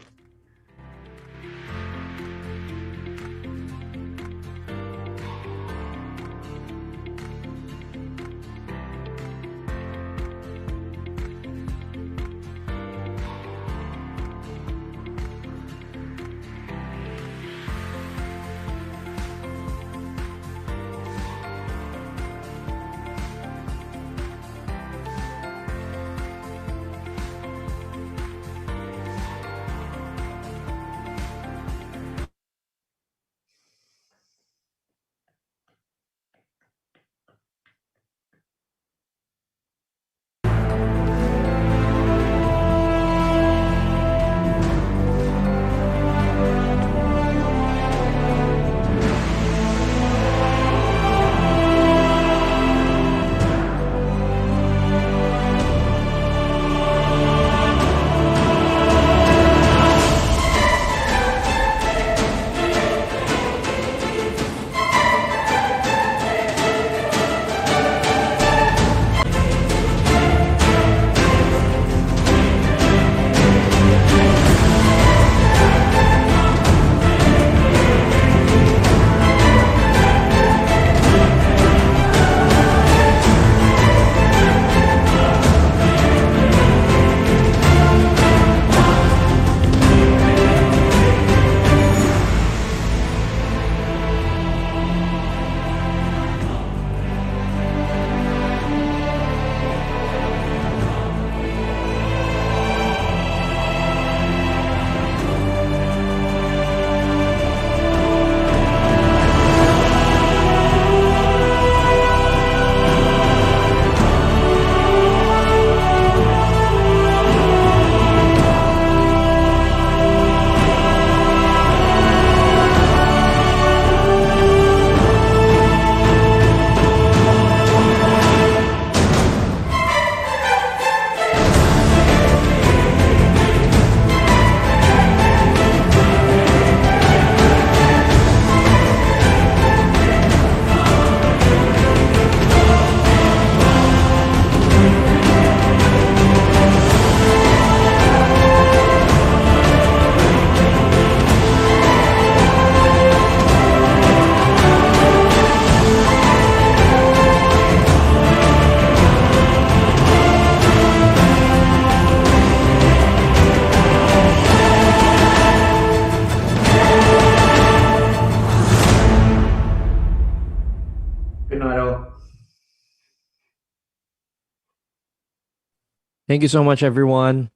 Good night, all. Thank you so much, everyone.